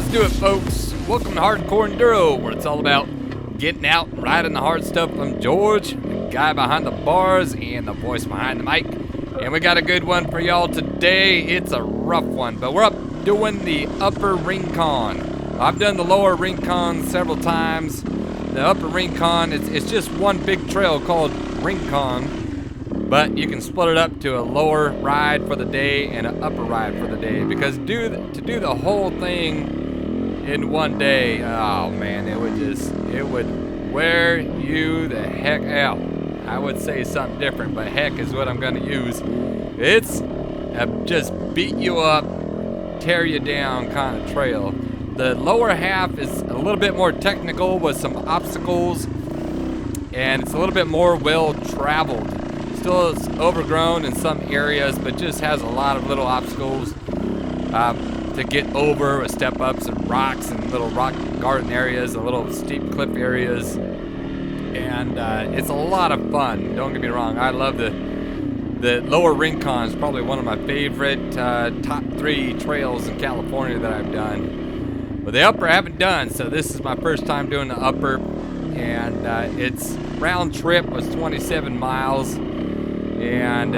do it, folks. Welcome to Hardcore Enduro, where it's all about getting out and riding the hard stuff. I'm George, the guy behind the bars and the voice behind the mic. And we got a good one for y'all today. It's a rough one, but we're up doing the upper Rincon. I've done the lower Rincon several times. The upper Rincon, it's just one big trail called Rincon, but you can split it up to a lower ride for the day and an upper ride for the day, because to do the whole thing in one day, oh man, it would wear you the heck out. I would say something different, but heck is what I'm gonna use. It's a just beat you up, tear you down kind of trail. The lower half is a little bit more technical with some obstacles, and it's a little bit more well traveled. Still it's overgrown in some areas, but just has a lot of little obstacles to get over with step ups and rocks and little rock garden areas and little steep cliff areas. And it's a lot of fun, don't get me wrong. I love the lower Rincon. Is probably one of my favorite top 3 trails in California that I've done. But the upper I haven't done, so this is my first time doing the upper. And its round trip was 27 miles. And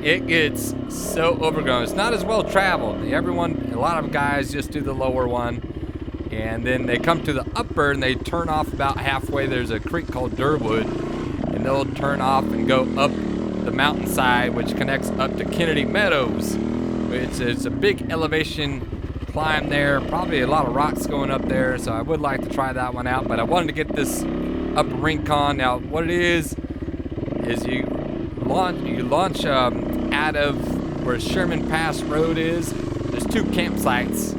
it gets so overgrown. It's not as well traveled. A lot of guys just do the lower one, and then they come to the upper and they turn off about halfway. There's a creek called Derwood, and they'll turn off and go up the mountainside, which connects up to Kennedy Meadows, which is a big elevation climb there. Probably a lot of rocks going up there, so I would like to try that one out. But I wanted to get this upper Rincon. Now, what it is you launch out of where Sherman Pass Road is. There's 2 campsites.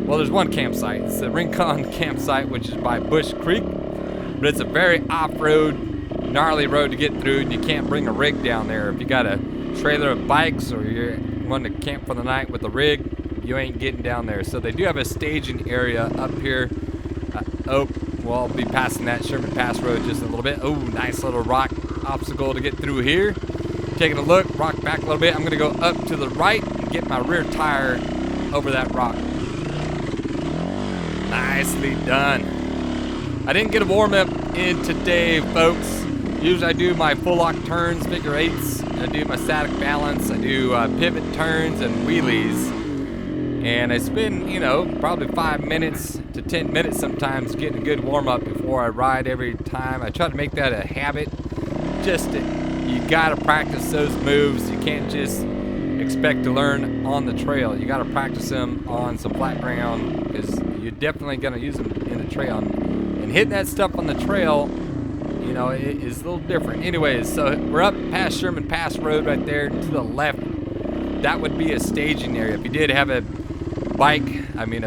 Well, there's one campsite. It's the Rincon campsite, which is by Bush Creek, but it's a very off-road, gnarly road to get through, and you can't bring a rig down there. If you got a trailer of bikes or you want to camp for the night with a rig, you ain't getting down there. So they do have a staging area up here. I'll be passing that Sherman Pass Road just a little bit. Oh, nice little rock obstacle to get through here. Taking a look, rock back a little bit. I'm gonna go up to the right and get my rear tire over that rock. Nicely done. I didn't get a warm up in today, folks. Usually I do my full lock turns, figure 8s. I do my static balance. I do pivot turns and wheelies. And I spend, probably 5 minutes to 10 minutes sometimes getting a good warm up before I ride every time. I try to make that a habit. You gotta practice those moves. You can't just expect to learn on the trail. You gotta practice them on some flat ground, because you're definitely gonna use them in the trail. And hitting that stuff on the trail, it is a little different. Anyways, so we're up past Sherman Pass Road right there. To the left, that would be a staging area. If you did have a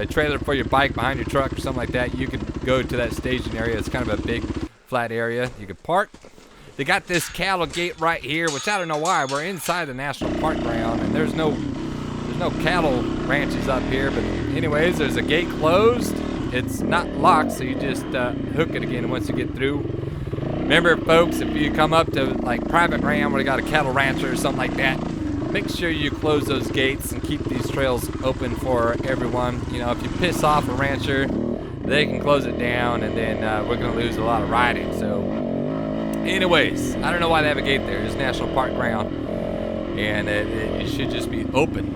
trailer for your bike behind your truck or something like that, you could go to that staging area. It's kind of a big flat area. You could park. They got this cattle gate right here, which I don't know why. We're inside the national park ground, and there's no cattle ranches up here. But anyways, there's a gate closed. It's not locked, so you just hook it again once you get through. Remember, folks, if you come up to like private ground where they got a cattle rancher or something like that, make sure you close those gates and keep these trails open for everyone. If you piss off a rancher, they can close it down, and then we're gonna lose a lot of riding. So anyways, I don't know why they have a gate there. It's national park ground, and it should just be open.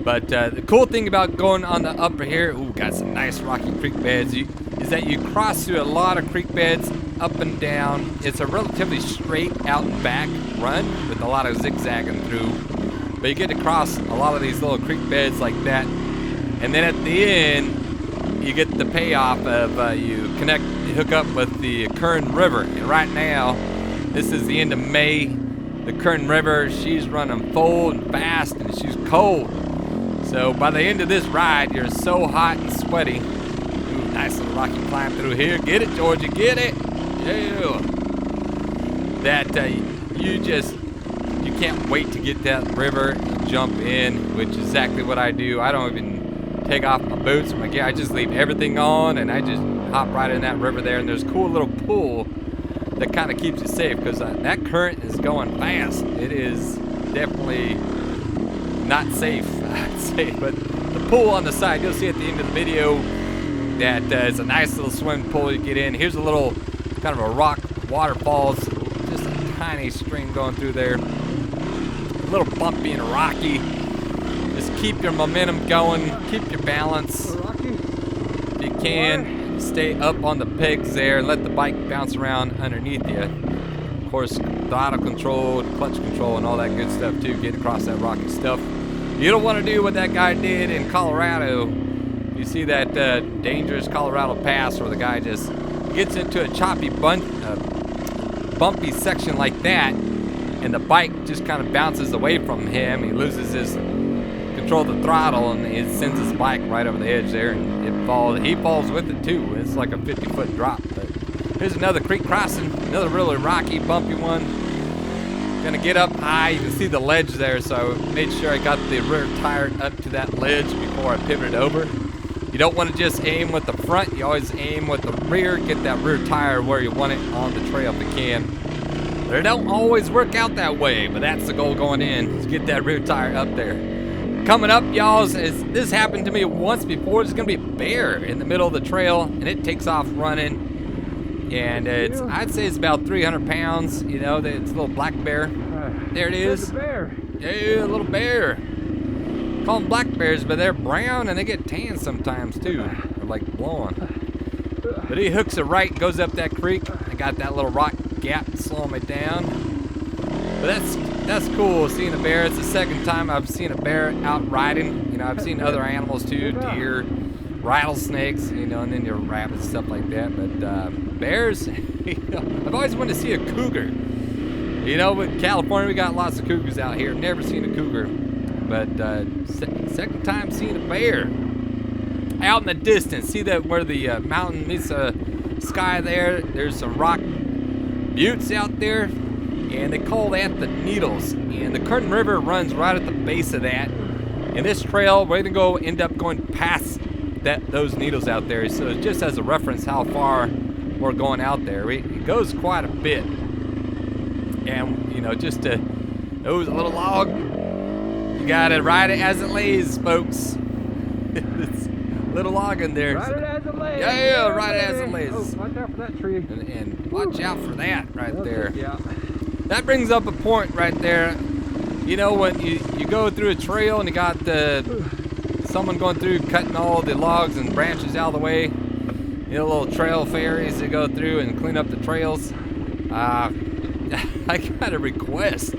But the cool thing about going on the upper here, got some nice rocky creek beds, is that you cross through a lot of creek beds up and down. It's a relatively straight out and back run with a lot of zigzagging through, but you get to cross a lot of these little creek beds like that. And then at the end, you get the payoff of you hook up with the Kern River. And right now, this is the end of May. The Kern River, she's running full and fast, and she's cold. So by the end of this ride, you're so hot and sweaty. Nice little rocky climb through here. Get it, Georgia, get it. Yeah. That you can't wait to get that river and jump in, which is exactly what I do. I don't even take off my boots or my gear. I just leave everything on, and I just hop right in that river there. And there's a cool little pool that kind of keeps you safe, because that current is going fast. It is definitely not safe, I'd say. But the pool on the side, you'll see at the end of the video, that is a nice little swimming pool you get in. Here's a little kind of a rock waterfalls, just a tiny stream going through there. A little bumpy and rocky. Just keep your momentum going, keep your balance. If you can, stay up on the pegs there and let the bike bounce around underneath you. Of course, throttle control, clutch control, and all that good stuff too, getting across that rocky stuff. You don't want to do what that guy did in Colorado. You see that dangerous Colorado pass where the guy just gets into a choppy, bumpy section like that, and the bike just kind of bounces away from him. He loses his control of the throttle, and it sends his bike right over the edge there, and he falls with it too. It's like a 50-foot drop. But here's another creek crossing, another really rocky, bumpy one. Gonna get up high. You can see the ledge there, so I made sure I got the rear tire up to that ledge before I pivoted over. You don't want to just aim with the front. You always aim with the rear. Get that rear tire where you want it on the trail if you can. But it don't always work out that way, but that's the goal going in, is get that rear tire up there. Coming up, y'all, this happened to me once before. There's gonna be a bear in the middle of the trail, and it takes off running. And I'd say it's about 300 pounds. You know, it's a little black bear. There it is. There's a bear. Yeah, a little bear. Call them black bears, but they're brown and they get tan sometimes too. They're like blonde. But he hooks it right, goes up that creek. I got that little rock gap slowing me down. But that's cool, seeing a bear. It's the second time I've seen a bear out riding. You know, I've seen other animals too, deer, rattlesnakes, you know, and then your rabbits, stuff like that. But bears, you know, I've always wanted to see a cougar. You know, in California, we got lots of cougars out here. Never seen a cougar. But second time seeing a bear. Out in the distance, see that where the mountain meets the sky there? There's some rock buttes out there, and they call that the Needles. And the Curtin River runs right at the base of that. And this trail, we're gonna go end up going past those needles out there. So just as a reference how far we're going out there, it goes quite a bit. And you know, just to nose a little log, you gotta ride it as it lays, folks. It's a little log in there. Ride it as it lays. Yeah, ride it as it lays. Oh, watch out for that tree. And watch out for that right there. Yeah. That brings up a point right there. You know, when you go through a trail and you got someone going through cutting all the logs and branches out of the way. You know, little trail fairies that go through and clean up the trails. I got a request.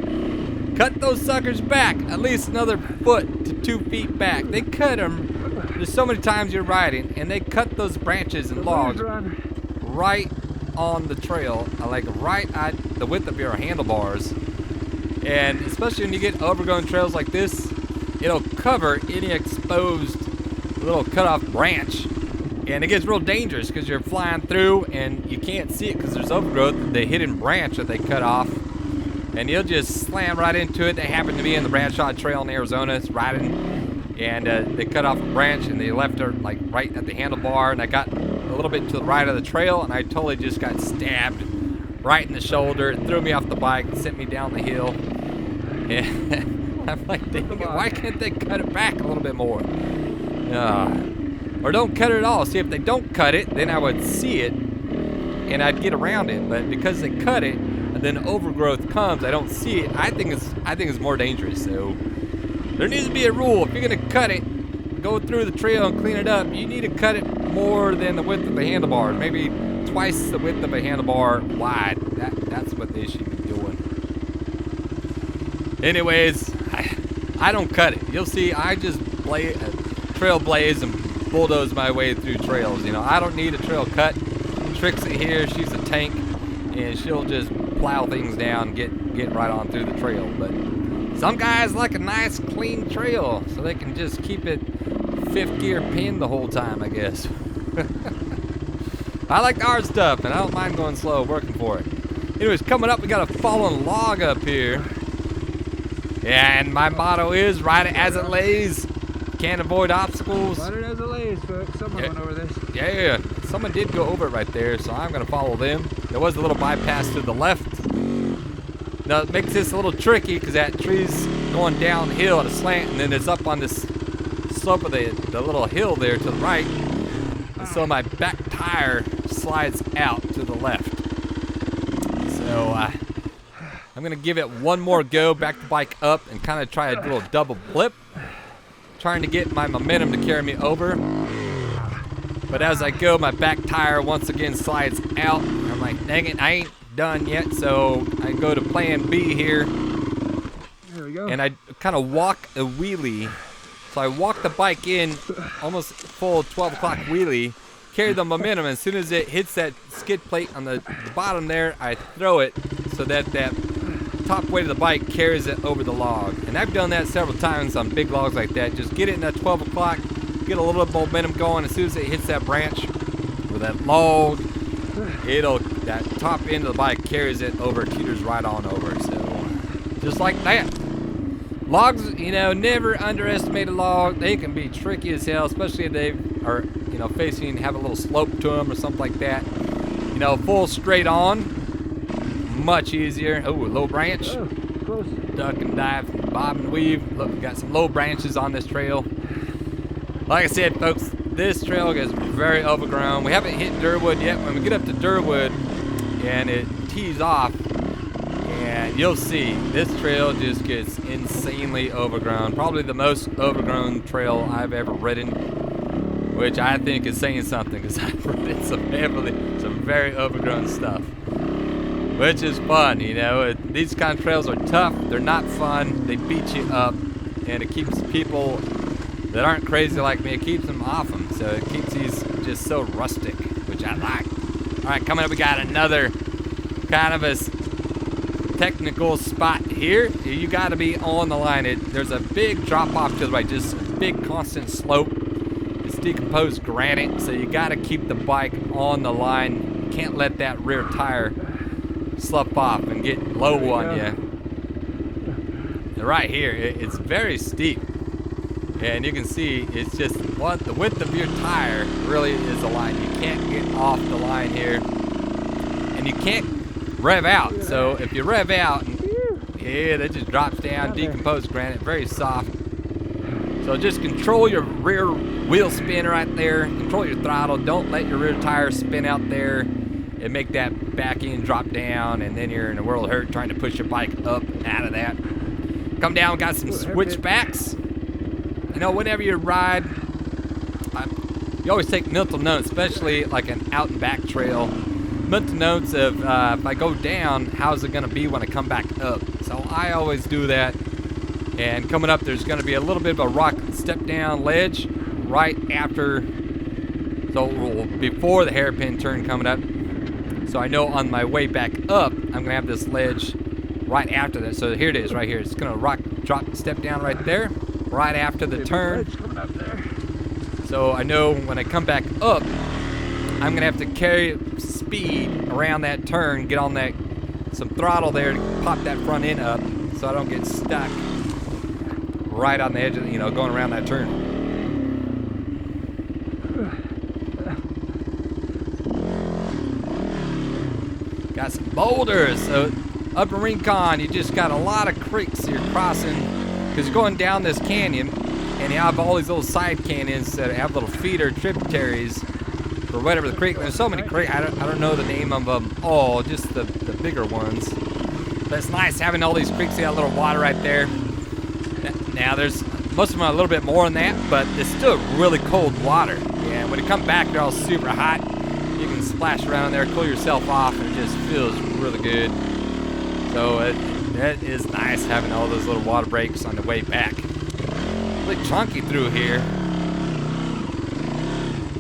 Cut those suckers back at least another foot to 2 feet back. They cut them. There's so many times you're riding, and they cut those branches and logs right on the trail, like right at the width of your handlebars. And especially when you get overgrown trails like this, it'll cover any exposed little cut-off branch. And it gets real dangerous because you're flying through and you can't see it because there's overgrowth, the hidden branch that they cut off. And you'll just slam right into it. They happened to be in the Bradshaw Trail in Arizona. It's riding, and they cut off a branch and they left her like right at the handlebar. And I got a little bit to the right of the trail, and I totally just got stabbed right in the shoulder. It threw me off the bike, sent me down the hill. And I'm like, dang it, why can't they cut it back a little bit more? Or don't cut it at all. See, if they don't cut it, then I would see it and I'd get around it. But because they cut it and then overgrowth comes, I don't see it. I think it's more dangerous. So there needs to be a rule. If you're gonna cut it, go through the trail and clean it up, you need to cut it more than the width of the handlebar. Maybe twice the width of a handlebar wide. That's what they should be doing. Anyways, I don't cut it. You'll see, I just trail blaze and bulldoze my way through trails. You know, I don't need a trail cut. Trixie here, she's a tank, and she'll just plow things down, get right on through the trail. But some guys like a nice clean trail, so they can just keep it 5th gear pinned the whole time, I guess. I like the hard stuff, and I don't mind going slow, working for it. Anyways, coming up, we got a fallen log up here. And my motto is, ride it as it lays. Can't avoid obstacles. Ride it as it lays, folks. Someone went over this. Yeah, someone did go over it right there, so I'm going to follow them. There was a little bypass to the left. Now, it makes this a little tricky because that tree's going downhill at a slant, and then it's up on this slope of the little hill there to the right. so my back tire slides out to the left. So I'm gonna give it one more go, back the bike up, and kind of try a little double flip, trying to get my momentum to carry me over. But as I go, my back tire once again slides out. I'm like, dang it, I ain't done yet. So I go to plan B here. There we go. And I kind of walk a wheelie. So I walk the bike in, almost full 12 o'clock wheelie, carry the momentum. As soon as it hits that skid plate on the bottom there, I throw it so that that top weight of the bike carries it over the log. And I've done that several times on big logs like that. Just get it in at 12 o'clock, get a little momentum going. As soon as it hits that branch or that log, that top end of the bike carries it over, teeters right on over. So just like that. Logs, you know, never underestimate a log. They can be tricky as hell, especially if they are, you know, have a little slope to them or something like that. You know, full straight on, much easier. Oh, a low branch. Oh, close. Duck and dive, bob and weave. Look, we got some low branches on this trail. Like I said, folks, this trail gets very overgrown. We haven't hit Derwood yet. When we get up to Derwood and it tees off, and you'll see this trail just gets insanely overgrown. Probably the most overgrown trail I've ever ridden, which I think is saying something, because I've ridden some very overgrown stuff, which is fun. You know, these kind of trails are tough. They're not fun. They beat you up, and it keeps people that aren't crazy like me, it keeps them off them. So it keeps these just so rustic, which I like. All right, coming up, we got another kind of a technical spot here. You got to be on the line. There's a big drop off to the right, just a big constant slope. It's decomposed granite, so you got to keep the bike on the line. You can't let that rear tire slough off and get low on you. Right here, it's very steep, and you can see it's just the width of your tire really is the line. You can't get off the line here, and you can't rev out. So if you rev out, yeah, that just drops down, decomposed granite, very soft. So just control your rear wheel spin right there. Control your throttle. Don't let your rear tire spin out there and make that back end drop down, and then you're in a world of hurt trying to push your bike up out of that. Come down, got some switchbacks. You know, whenever you ride, you always take mental notes, especially like an out and back trail. Mental notes of if I go down, how's it gonna be when I come back up? So I always do that. And coming up, there's gonna be a little bit of a rock step down ledge right after, so before the hairpin turn coming up. So I know on my way back up, I'm gonna have this ledge right after that. So here it is, right here. It's gonna drop, step down right there, right after the turn. So I know when I come back up, I'm gonna have to carry speed around that turn, get on that, some throttle there to pop that front end up so I don't get stuck right on the edge of, you know, going around that turn. Got some boulders. So up in Rincon, you just got a lot of creeks you're crossing because you're going down this canyon, and you have all these little side canyons that have little feeder tributaries or whatever the creek. There's so many creeks. I don't know the name of them all, just the bigger ones. But it's nice having all these creeks. You got a little water right there. Now there's most of them are a little bit more than that, but it's still really cold water. And when you come back, they're all super hot. You can splash around there, cool yourself off, and it just feels really good. So it is nice having all those little water breaks on the way back. Really chunky through here.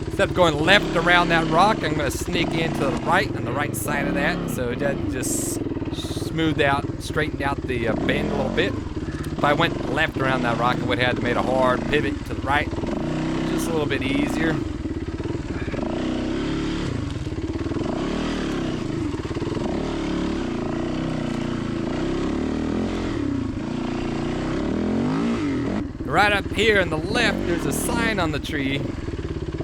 Instead of going left around that rock, I'm going to sneak into the right on the right side of that. So that just smoothed out, straightened out the bend a little bit. If I went left around that rock, I would have had to make a hard pivot to the right. Just a little bit easier. Right up here on the left, there's a sign on the tree,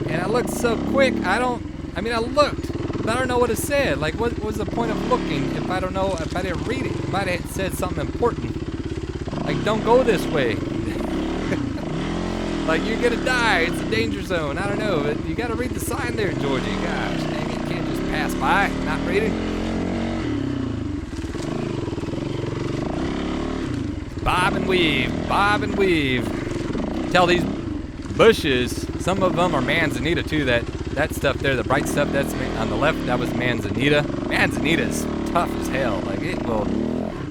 and I looked so quick. I looked, but I don't know what it said. Like, what was the point of looking if I don't know, if I didn't read it? It might have said something important. Like, don't go this way. Like, you're gonna die. It's a danger zone. I don't know. But you gotta read the sign there, Georgie. Gosh, dang it. You can't just pass by, not reading. Bob and weave, bob and weave. Tell these bushes, some of them are manzanita too. That stuff there, the bright stuff that's on the left, that was manzanita. Manzanita is tough as hell. Like, it will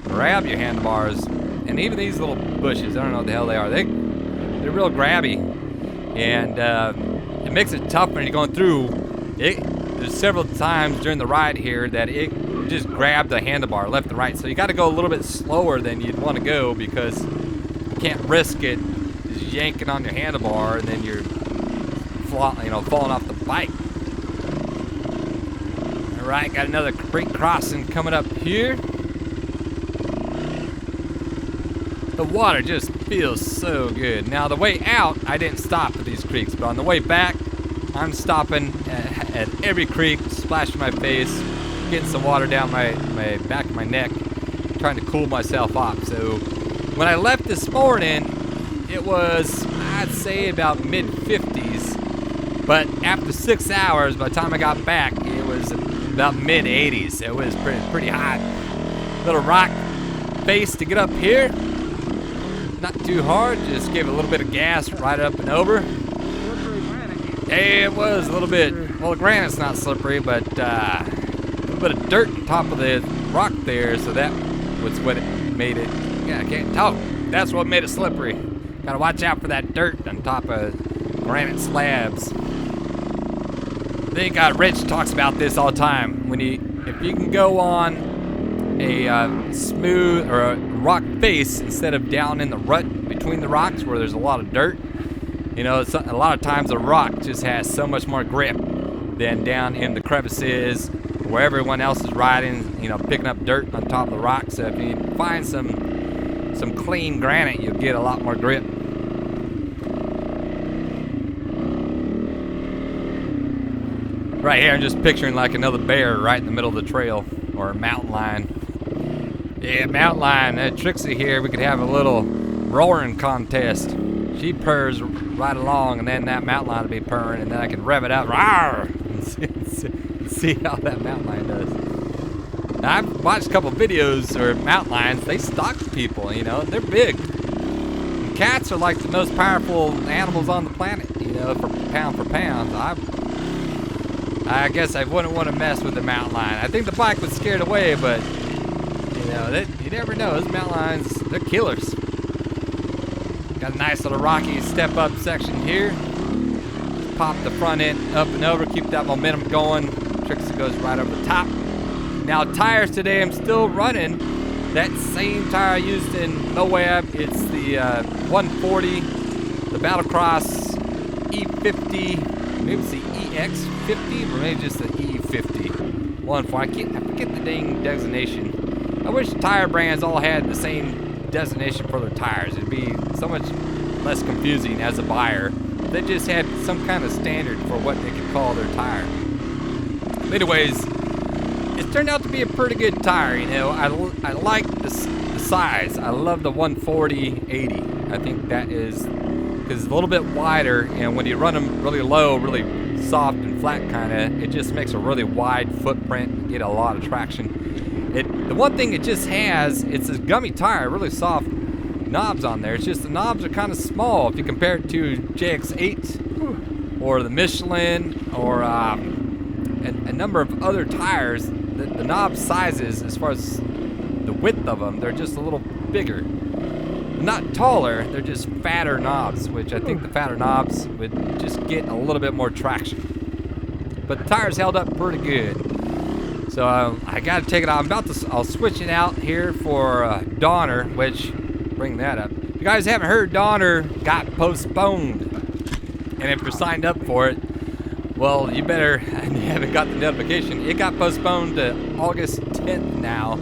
grab your handlebars. And even these little bushes, I don't know what the hell they are. They're real grabby. And it makes it tough when you're going through. There's several times during the ride here that it just grabbed the handlebar left and right. So you got to go a little bit slower than you'd want to go because you can't risk it just yanking on your handlebar and then you're falling off the bike. All right, got another creek crossing coming up here. The water just feels so good. Now the way out, I didn't stop at these creeks, but on the way back, I'm stopping at every creek, splashing my face, getting some water down my back of my neck, trying to cool myself off. So when I left this morning, it was, I'd say, about mid-50s. But after 6 hours, by the time I got back, it was about mid-80s. It was pretty hot. Little rock face to get up here. Not too hard, just gave it a little bit of gas right up and over. Hey, it was a little bit. Well, the granite's not slippery, but a little bit of dirt on top of the rock there, so that was what it made it. Yeah, I can't talk. That's what made it slippery. Gotta watch out for that dirt on top of granite slabs. I think Rich talks about this all the time. If you can go on a smooth or a rock face instead of down in the rut between the rocks where there's a lot of dirt. You know, a lot of times a rock just has so much more grip than down in the crevices where everyone else is riding, you know, picking up dirt on top of the rock. So if you find some clean granite, you'll get a lot more grip. Right here, I'm just picturing like another bear right in the middle of the trail, or a mountain lion. Yeah, mountain lion. Trixie here, we could have a little roaring contest. She purrs right along, and then that mountain lion will be purring, and then I can rev it up, rawr, and see how that mountain lion does. Now, I've watched a couple videos or mountain lions. They stalk people, you know. They're big. And cats are like the most powerful animals on the planet, you know, for pound. I guess I wouldn't want to mess with the mountain lion. I think the bike would scare it away, but you know, you never know. Those mountain lions, they're killers. Got a nice little rocky step-up section here. Just pop the front end up and over, keep that momentum going. Trixie goes right over the top. Now, tires today, I'm still running that same tire I used in Moab. It's the 140, the Battlecross E50, maybe it's the EX50, or maybe just the E50. 140, I forget the dang designation. I wish tire brands all had the same designation for their tires. It'd be so much less confusing as a buyer. They just had some kind of standard for what they could call their tire. Anyways, it turned out to be a pretty good tire. You know, I like the size. I love the 140/80. I think that is because it's a little bit wider, and when you run them really low, really soft and flat kind of, it just makes a really wide footprint, get a lot of traction. The one thing it just has, it's a gummy tire, really soft knobs on there. It's just the knobs are kind of small if you compare it to JX8 or the Michelin or a number of other tires. The knob sizes, as far as the width of them, they're just a little bigger. Not taller, they're just fatter knobs, which I think the fatter knobs would just get a little bit more traction. But the tires held up pretty good. So I got to take it out. I'll switch it out here for Donner, which, bring that up. If you guys haven't heard, Donner got postponed. And if you're signed up for it, well, you better, and you haven't got the notification. It got postponed to August 10th now,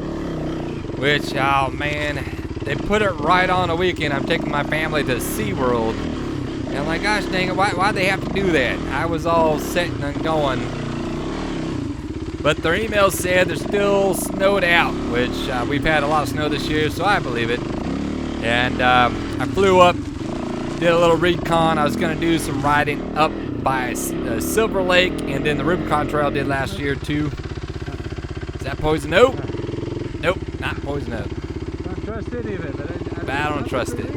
which, oh man, they put it right on a weekend. I'm taking my family to SeaWorld. And I'm like, gosh dang it, why'd they have to do that? I was all set and going. But their email said they're still snowed out, which we've had a lot of snow this year, so I believe it. And I flew up Did a little Rincon. I was gonna do some riding up by Silver Lake, and then the Rincon Trail I did last year too. Is that Poison Oak? Nope, not Poison Oak. Don't trust any of it. But I don't trust it.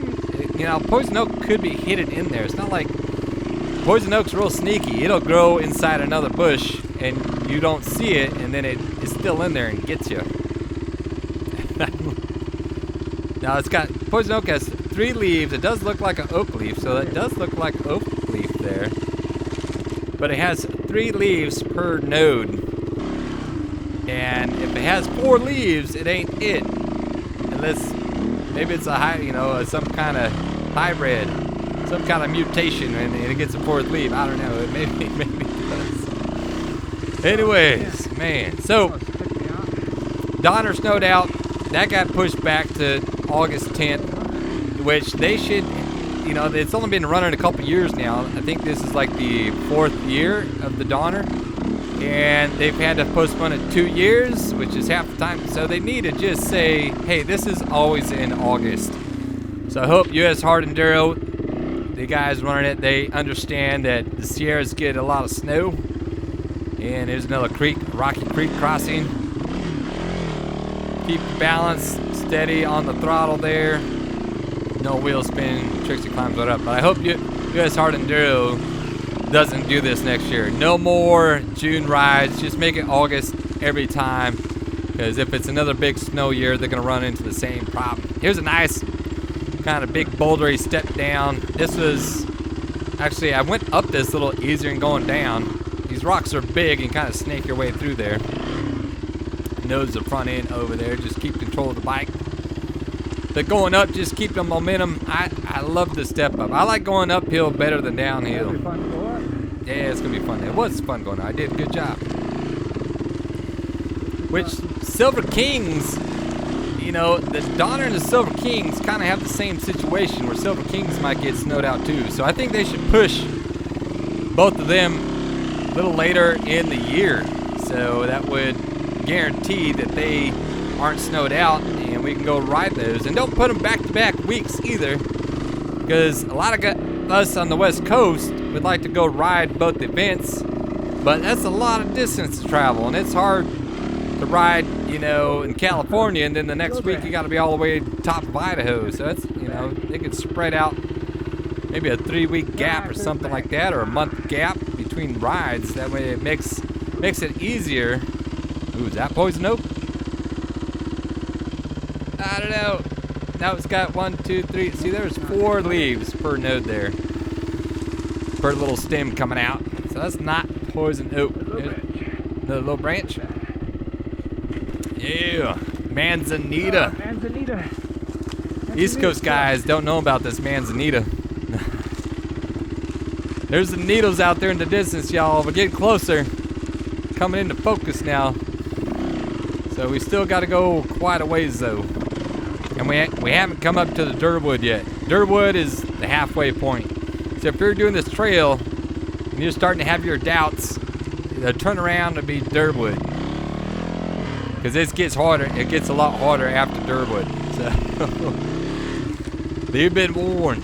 You know, Poison Oak could be hidden in there. It's not like Poison Oak's real sneaky. It'll grow inside another bush, and you don't see it, and then it's still in there and gets you. Now it's got Poison Oak has 3 leaves. It does look like an oak leaf, so it does look like oak leaf there. But it has 3 leaves per node. And if it has 4 leaves, it ain't it. Unless maybe it's a some kind of hybrid, some kind of mutation, and it gets a 4th leaf. I don't know. Maybe it does. Anyways, man. So Donner snowed out. That got pushed back to August 10th, which they should, it's only been running a couple years now. I think this is like the 4th year of the Donner, and they've had to postpone it 2 years, which is half the time. So they need to just say, hey, this is always in August. So I hope US Hard Enduro, the guys running it, they understand that the Sierras get a lot of snow, and there's another creek, Rocky Creek crossing. Keep your balance steady on the throttle there. No wheel spin, Trixie climbs right up. But I hope US Hard Enduro doesn't do this next year. No more June rides. Just make it August every time. Because if it's another big snow year, they're going to run into the same problem. Here's a nice kind of big bouldery step down. This was, actually, I went up this a little easier than going down. These rocks are big and kind of snake your way through there. Nose the front end over there. Just keep control of the bike. But going up, just keep the momentum. I love the step up. I like going uphill better than downhill. It'll be fun to go up. Yeah, it's gonna be fun. It was fun going up. I did a good job. Which Silver Kings, the Donner and the Silver Kings kind of have the same situation where Silver Kings might get snowed out too. So I think they should push both of them a little later in the year. So that would guarantee that they aren't snowed out and we can go ride those. And don't put them back-to-back weeks either, because a lot of us on the West Coast would like to go ride both events, but that's a lot of distance to travel, and it's hard to ride, in California, and then the next week you got to be all the way top of Idaho. So that's, they could spread out maybe a 3-week gap or something like that, or a month gap between rides. That way it makes it easier. Ooh, is that Poison Oak? I don't know. Now it's got 1, 2, 3. See, there's 4 leaves per node there. Per little stem coming out. So that's not Poison Oak. Another little branch. Yeah. Manzanita. Manzanita. East Coast guys don't know about this Manzanita. There's the needles out there in the distance, y'all. We're getting closer. Coming into focus now. So we still got to go quite a ways though. And we haven't come up to the Derwood yet. Derwood is the halfway point. So if you're doing this trail and you're starting to have your doubts, turn around and be Derwood. Because this gets harder. It gets a lot harder after Derwood. So you've been warned.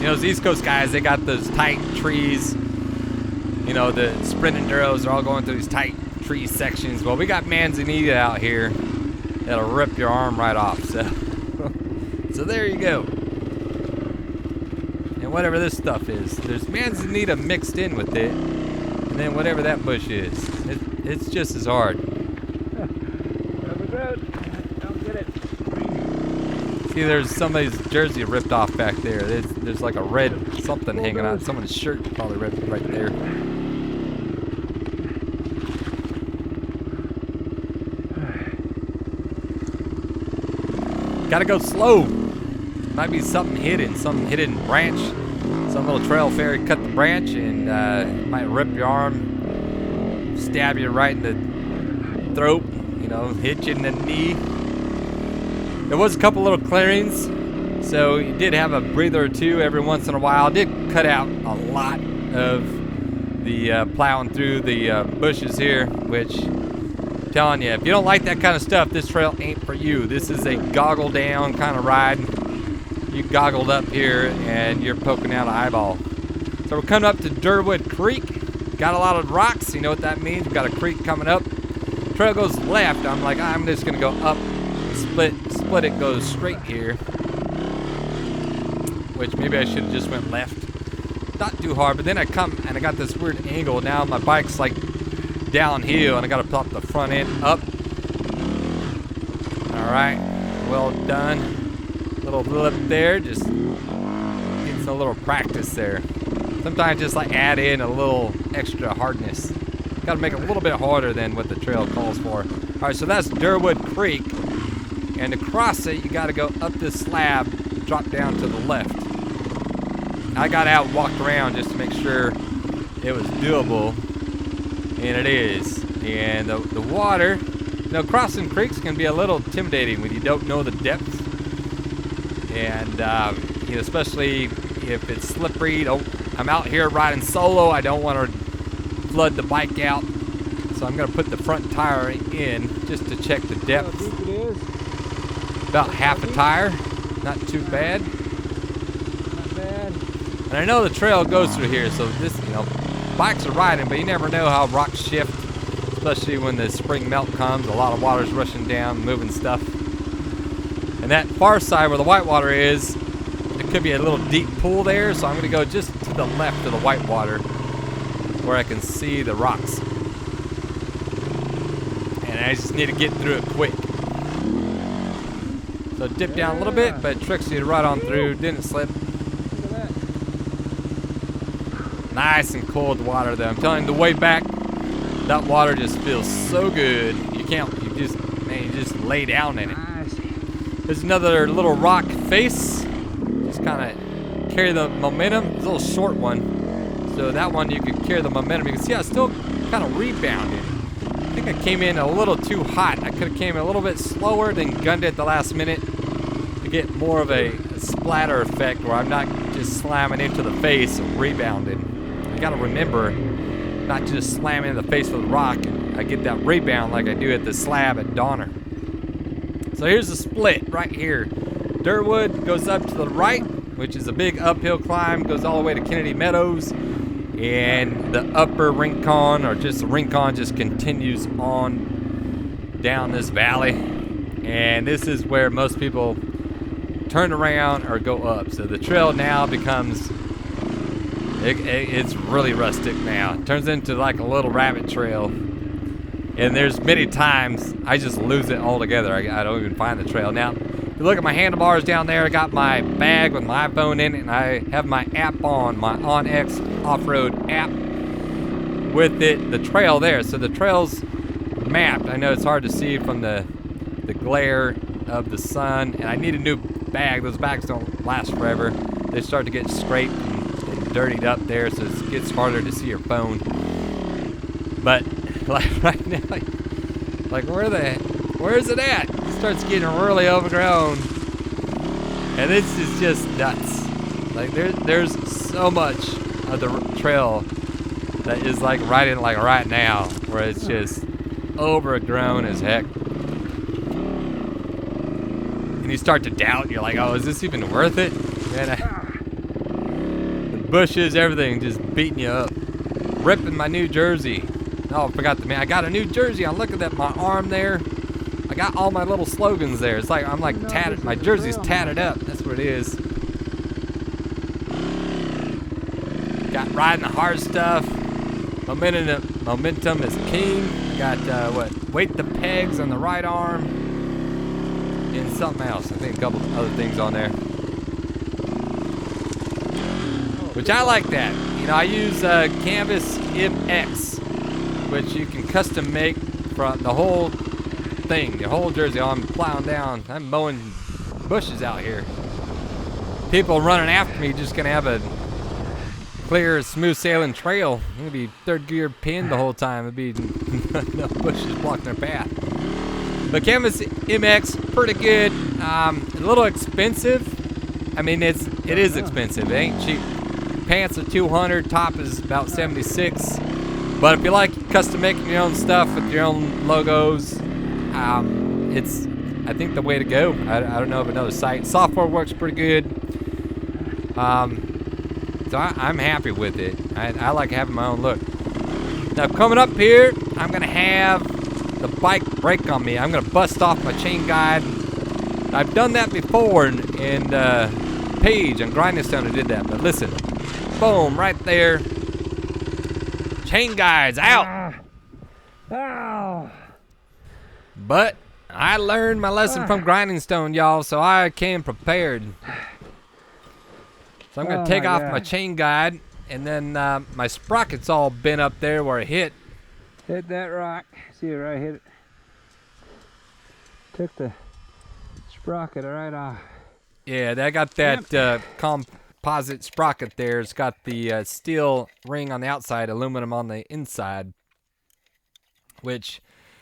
Those East Coast guys, they got those tight trees. The sprint enduros are all going through these tight tree sections. Well, we got Manzanita out here that'll rip your arm right off. So there you go. And whatever this stuff is, there's Manzanita mixed in with it, and then whatever that bush is, it's just as hard. Don't get it. See, there's somebody's jersey ripped off back there. There's like a red something hanging out. Someone's shirt probably ripped right there. Gotta go slow. Might be something hidden, some hidden branch. Some little trail fairy cut the branch and might rip your arm, stab you right in the throat, hit you in the knee. There was a couple little clearings, so you did have a breather or two every once in a while. Did cut out a lot of the plowing through the bushes here, which Telling you, if you don't like that kind of stuff, this trail ain't for you. This is a goggle down kind of ride. You goggled up here and you're poking out an eyeball. So we're coming up to Derwood Creek. Got a lot of rocks. You know what that means? We've got a creek coming up. Trail goes left. I'm like, I'm just gonna go up, split it, goes straight here. Which maybe I should have just went left. Not too hard, but then I come and I got this weird angle. Now my bike's like downhill and I gotta pop the front end up. All right, well done. Little lip there, just needs a little practice there. Sometimes just like add in a little extra hardness. Got to make it a little bit harder than what the trail calls for. All right, so that's Derwood Creek. And to cross it, you got to go up this slab, drop down to the left. I got out and walked around just to make sure it was doable. And it is. And the water, you know, crossing creeks can be a little intimidating when you don't know the depth. And, you know, especially if it's slippery. I'm out here riding solo. I don't want to flood the bike out. So I'm going to put the front tire in just to check the depth. How deep it is? About half a tire. Not too bad. Not bad. And I know the trail goes through here, so this, you know, bikes are riding, but you never know how rocks shift, especially when the spring melt comes. A lot of water's rushing down, moving stuff. And that far side where the whitewater is, there could be a little deep pool there, so I'm going to go just to the left of the whitewater where I can see the rocks. And I just need to get through it quick. So dip down a little bit, but it tricks you to right on through, didn't slip. Look at that. Nice and cold water though. I'm telling you, the way back, that water just feels so good. You just lay down in it. Nice. There's another little rock face. Just kind of carry the momentum. It's a little short one. So that one you can carry the momentum. You can see I still kind of rebounded. I think I came in a little too hot. I could have came a little bit slower, then gunned it at the last minute to get more of a splatter effect where I'm not just slamming into the face and rebounding. You gotta remember not just slamming in the face with a rock and I get that rebound like I do at the slab at Donner. So here's the split right here. Derwood goes up to the right, which is a big uphill climb, goes all the way to Kennedy Meadows. And the upper Rincon, or just the Rincon, just continues on down this valley. And this is where most people turn around or go up. So the trail now becomes, it's really rustic now. It turns into like a little rabbit trail. And there's many times I just lose it altogether. I don't even find the trail. Now, if you look at my handlebars down there, I got my bag with my iPhone in it, and I have my app on, my OnX off-road app with it, the trail there. So the trail's mapped. I know it's hard to see from the glare of the sun, and I need a new bag. Those bags don't last forever. They start to get scraped and dirtied up there, so it gets harder to see your phone. But like right now, like where's it at? It starts getting really overgrown, and this is just nuts. Like there's so much of the trail that is like riding like right now, where it's just overgrown as heck. And you start to doubt. You're like, oh, is this even worth it? And the bushes, everything just beating you up. Ripping my new jersey. Oh, I forgot the man. I got a new jersey. I'm looking at my arm there. I got all my little slogans there. It's like I'm like tatted. My jersey's tatted up. That's what it is. Got riding the hard stuff. Momentum is king. Got weight the pegs on the right arm. And something else. I think a couple other things on there. Which I like that. You know, I use Canvas MX, which you can custom make from the whole thing, the whole jersey. Oh, I'm plowing down. I'm mowing bushes out here. People running after me just gonna have a clear, smooth sailing trail. I'm gonna be third gear pinned the whole time. It'd be no bushes blocking their path. But Canvas MX, pretty good. A little expensive. I mean, it is expensive. It ain't cheap. Pants are $200. Top is about $76. But if you like custom making your own stuff with your own logos, it's, I think, the way to go. I don't know of another site. Software works pretty good. So I'm happy with it. I like having my own look. Now coming up here, I'm gonna have the bike brake on me. I'm gonna bust off my chain guide. I've done that before in Page and Grinding Stone. I did that, but listen, boom, right there. Chain guides out. Ow! But I learned my lesson from Grinding Stone, y'all, so I came prepared. So I'm gonna take off my chain guide, and then my sprocket's all bent up there where it hit. Hit that rock. See where I hit it? Took the sprocket right off. Yeah, I got that composite sprocket there. It's got the steel ring on the outside, aluminum on the inside. Which,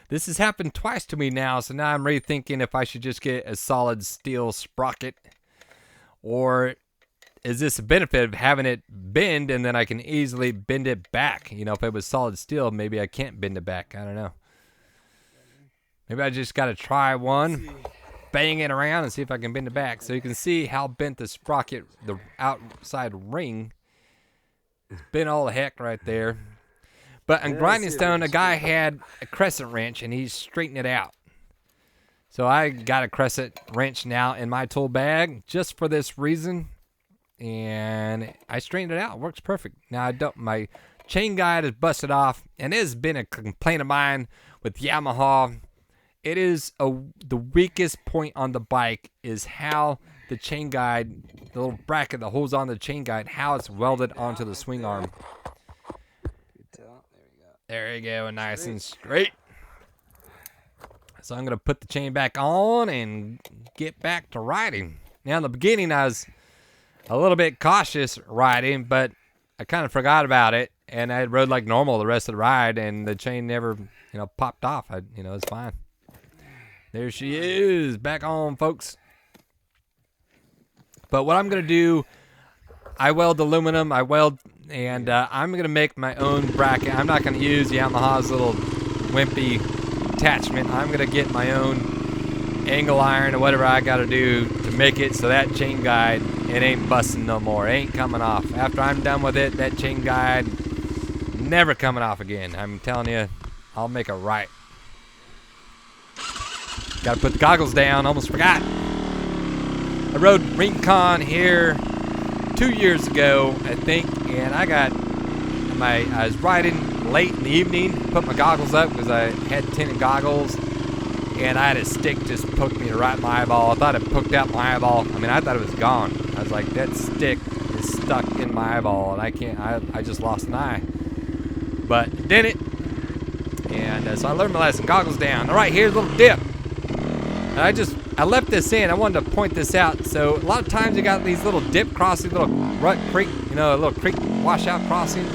this has happened twice to me now, so now I'm rethinking if I should just get a solid steel sprocket, or is this a benefit of having it bend and then I can easily bend it back? You know, if it was solid steel, maybe I can't bend it back. I don't know. Maybe I just got to try one, bang it around, and see if I can bend it back. So you can see how bent the sprocket, the outside ring, it's bent all the heck right there. But on Grinding Stone, a guy had a crescent wrench, and he straightened it out. So I got a crescent wrench now in my tool bag just for this reason. And I straightened it out. It works perfect. Now, my chain guide is busted off, and it has been a complaint of mine with Yamaha. It is the weakest point on the bike is how the chain guide, the little bracket that holds on the chain guide, how it's welded onto the swing arm. There you go, nice and straight. So I'm going to put the chain back on and get back to riding. Now, in the beginning, I was a little bit cautious riding, but I kind of forgot about it, and I rode like normal the rest of the ride, and the chain never, popped off. It's fine. There she is, back on, folks. But what I'm going to do, I weld aluminum, and I'm going to make my own bracket. I'm not going to use Yamaha's little wimpy attachment. I'm going to get my own angle iron or whatever I got to do to make it so that chain guide, it ain't busting no more. It ain't coming off. After I'm done with it, that chain guide never coming off again. I'm telling you, I'll make it right. Got to put the goggles down. Almost forgot. I rode Rincon here 2 years ago, I think, and I was riding late in the evening, put my goggles up because I had tinted goggles, and I had a stick just poke me right in my eyeball. I thought it poked out my eyeball. I thought it was gone. I was like, that stick is stuck in my eyeball, and I just lost an eye. But it didn't, and so I learned my lesson. Goggles down. All right, here's a little dip. And I left this in. I wanted to point this out. So a lot of times you got these little dip crossings, little rut creek, a little creek washout crossing.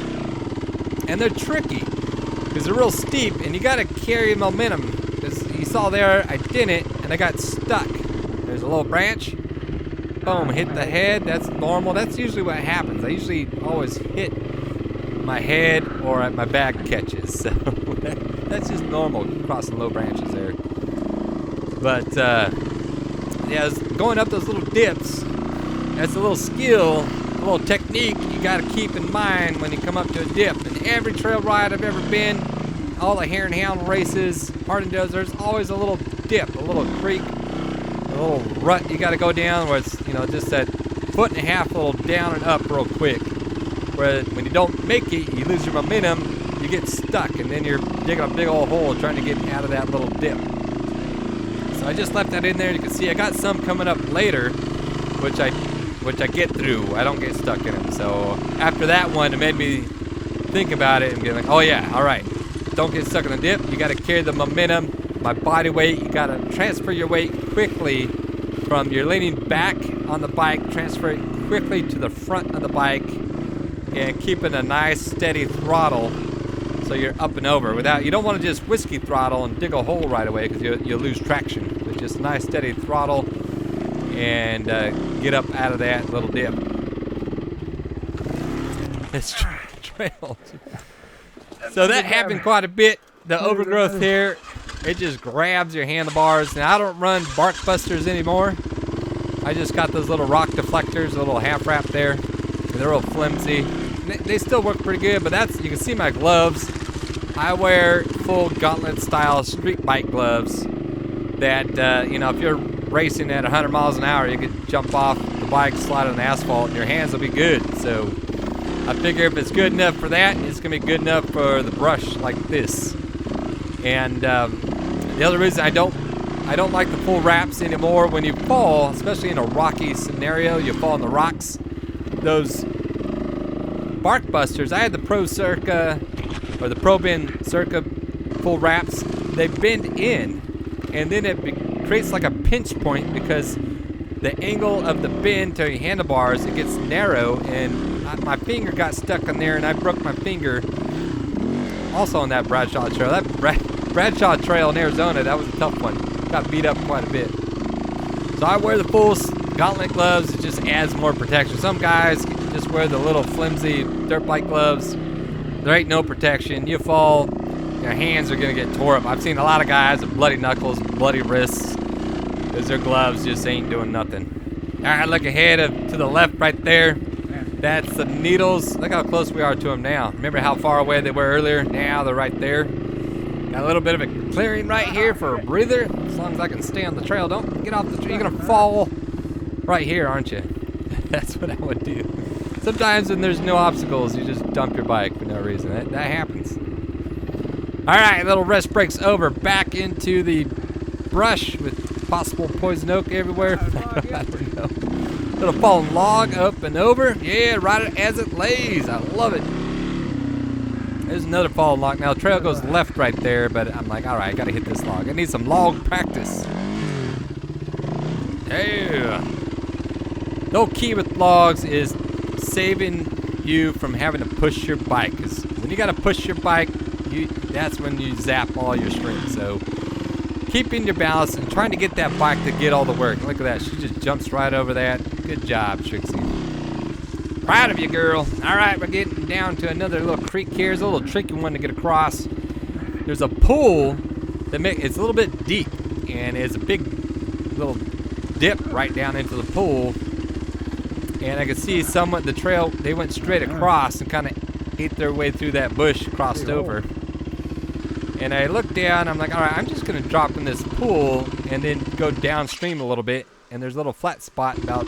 And they're tricky because they're real steep, and you got to carry momentum. Because you saw there, I didn't, and I got stuck. There's a little branch. Boom, hit the head. That's normal. That's usually what happens. I usually always hit my head or my back catches. So that's just normal, crossing low branches there. But, yeah, going up those little dips, that's a little skill, a little technique you got to keep in mind when you come up to a dip. And every trail ride I've ever been, all the hare and hound races, Hardin does, there's always a little dip, a little creek, a little rut you got to go down where it's, just that 1.5 foot little down and up real quick. Where when you don't make it, you lose your momentum, you get stuck, and then you're digging a big old hole trying to get out of that little dip. So I just left that in there. You can see I got some coming up later, which I get through. I don't get stuck in them. So after that one, it made me think about it and get like, oh yeah, all right. Don't get stuck in the dip. You got to carry the momentum, my body weight. You got to transfer your weight quickly from you're leaning back on the bike, transfer it quickly to the front of the bike, and keeping a nice steady throttle. So you're up and over you don't want to just whiskey throttle and dig a hole right away because you'll lose traction. But just a nice steady throttle and get up out of that little dip. This trail. So that happened quite a bit. The overgrowth here, it just grabs your handlebars. Now I don't run bark busters anymore. I just got those little rock deflectors, a little half wrap there. And they're real flimsy. They still work pretty good, but you can see my gloves. I wear full gauntlet style street bike gloves that, you know, if you're racing at 100 miles an hour, you could jump off the bike, slide on the asphalt, and your hands will be good. So I figure if it's good enough for that, it's gonna be good enough for the brush like this. And the other reason I don't like the full wraps anymore. When you fall, especially in a rocky scenario, you fall on the rocks. Those bark busters, I had the Pro Circa or the Pro Bend Circa full wraps. They bend in, and then it creates like a pinch point because the angle of the bend to your handlebars, it gets narrow, and my finger got stuck in there, and I broke my finger. Also on that Bradshaw Trail. That Bradshaw Trail in Arizona, that was a tough one. Got beat up quite a bit. So I wear the full gauntlet gloves. It just adds more protection. Some guys just wear the little flimsy dirt bike gloves. There ain't no protection. You fall, your hands are gonna get tore up. I've seen a lot of guys with bloody knuckles, bloody wrists, because their gloves just ain't doing nothing. All right, look ahead to the left right there. That's the needles. Look how close we are to them now. Remember how far away they were earlier? Now they're right there. Got a little bit of a clearing right here for a breather. As long as I can stay on the trail. Don't get off the trail. You're gonna fall right here, aren't you? That's what I would do. Sometimes when there's no obstacles, you just dump your bike for no reason. That happens. All right, little rest breaks over. Back into the brush with possible poison oak everywhere. I don't know. Little fallen log up and over. Yeah, ride it as it lays. I love it. There's another fallen log. Now the trail goes left right there, but I'm like, all right, I gotta hit this log. I need some log practice. Yeah. The whole key with logs is saving you from having to push your bike. Because when you gotta push your bike, that's when you zap all your strength. So keeping your balance and trying to get that bike to get all the work. Look at that. She just jumps right over that. Good job, Trixie. Proud of you, girl. All right, we're getting down to another little creek here. It's a little tricky one to get across. There's a pool that it's a little bit deep, and it's a big little dip right down into the pool. And I could see the trail, they went straight across and kind of ate their way through that bush, crossed over. And I looked down, I'm like, all right, I'm just gonna drop in this pool and then go downstream a little bit. And there's a little flat spot about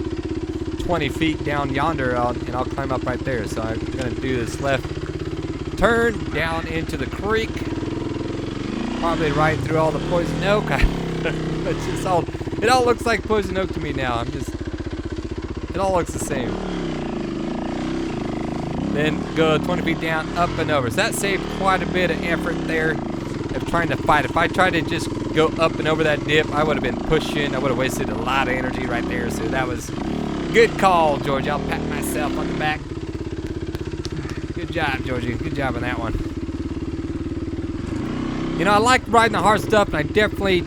20 feet down yonder, and I'll climb up right there. So I'm gonna do this left turn down into the creek, probably right through all the poison oak. It's just it all looks like poison oak to me now. It all looks the same. Then go 20 feet down, up and over. So that saved quite a bit of effort there of trying to fight. If I tried to just go up and over that dip, I would have been pushing. I would have wasted a lot of energy right there. So that was a good call, Georgie. I'll pat myself on the back. Good job, Georgie. Good job on that one. You know, I like riding the hard stuff, and I definitely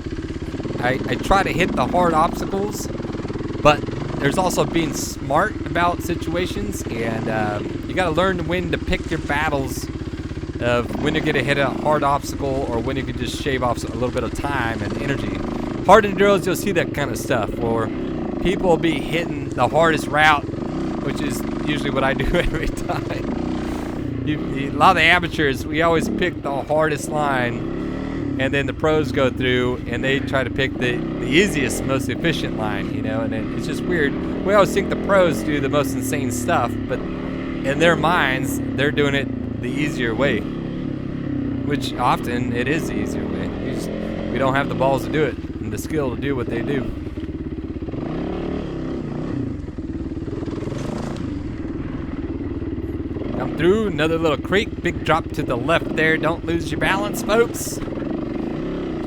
I try to hit the hard obstacles, but there's also being smart about situations, and you got to learn when to pick your battles of when you're going to hit a hard obstacle or when you can just shave off a little bit of time and energy. Hard enduros, you'll see that kind of stuff, or people will be hitting the hardest route, which is usually what I do every time. A lot of the amateurs, we always pick the hardest line, and then the pros go through and they try to pick the easiest, most efficient line, you know, and it's just weird. We always think the pros do the most insane stuff, but in their minds, they're doing it the easier way, which often it is the easier way. We don't have the balls to do it and the skill to do what they do. Come through another little creek, big drop to the left there. Don't lose your balance, folks.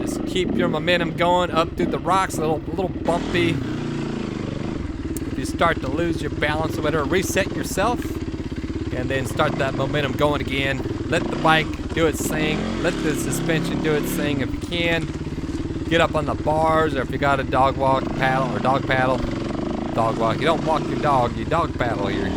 Just keep your momentum going up through the rocks, a little bumpy. If you start to lose your balance or whatever, reset yourself and then start that momentum going again. Let the bike do its thing. Let the suspension do its thing. If you can, get up on the bars, or if you got a dog walk paddle or dog paddle. Dog walk. You don't walk your dog, you dog paddle here.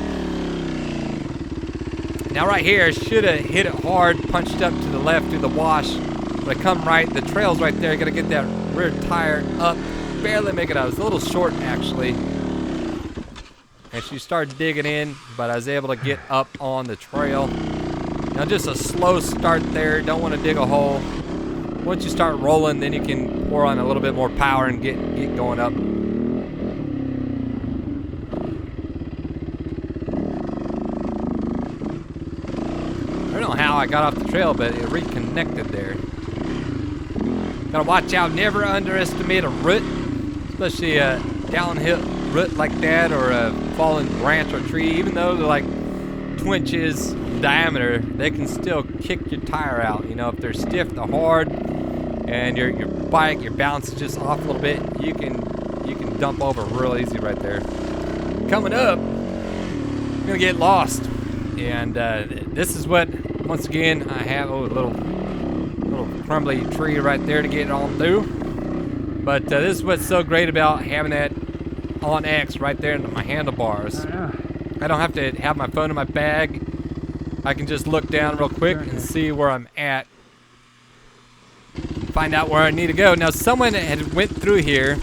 Now right here, I should have hit it hard, punched up to the left through the wash. But I come right, the trail's right there. Gotta get that rear tire up. Barely make it out. It's a little short actually. And she started digging in, but I was able to get up on the trail. Now just a slow start there. Don't want to dig a hole. Once you start rolling, then you can pour on a little bit more power and get going up. I don't know how I got off the trail, but it reconnected there. Gotta watch out, never underestimate a root, especially a downhill root like that or a fallen branch or tree. Even though they're like 2 inches in diameter, they can still kick your tire out. You know, if they're stiff, they're hard, and your bike, your balance is just off a little bit, you can dump over real easy right there. Coming up, I'm gonna get lost, and this is what, once again, I have a little crumbly tree right there to get it on through. But this is what's so great about having that on X right there in my handlebars. I don't have to have my phone in my bag. I can just look down real quick and see where I'm at. Find out where I need to go. Now someone had went through here,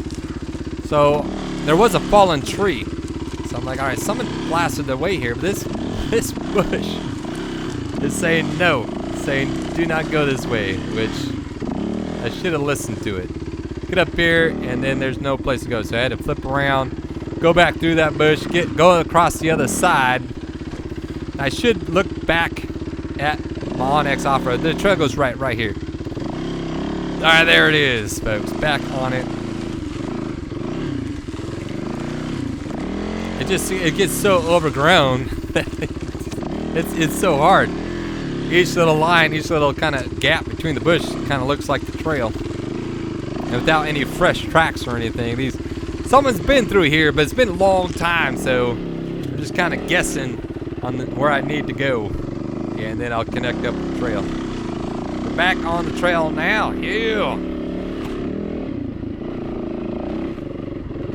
so there was a fallen tree. So I'm like, all right, someone blasted their way here, but this bush is saying no, saying do not go this way, which I should have listened to it. Get up here, and then there's no place to go, so I had to flip around, go back through that bush, go across the other side. I should look back at my Onyx off-road. The trail goes right here. All right, there it is, folks. Back on it. It gets so overgrown that it's so hard. Each little line, each little kind of gap between the bush kind of looks like the trail. And without any fresh tracks or anything, someone's been through here, but it's been a long time, so I'm just kind of guessing on where I need to go, and then I'll connect up the trail. We're back on the trail now. Yeah.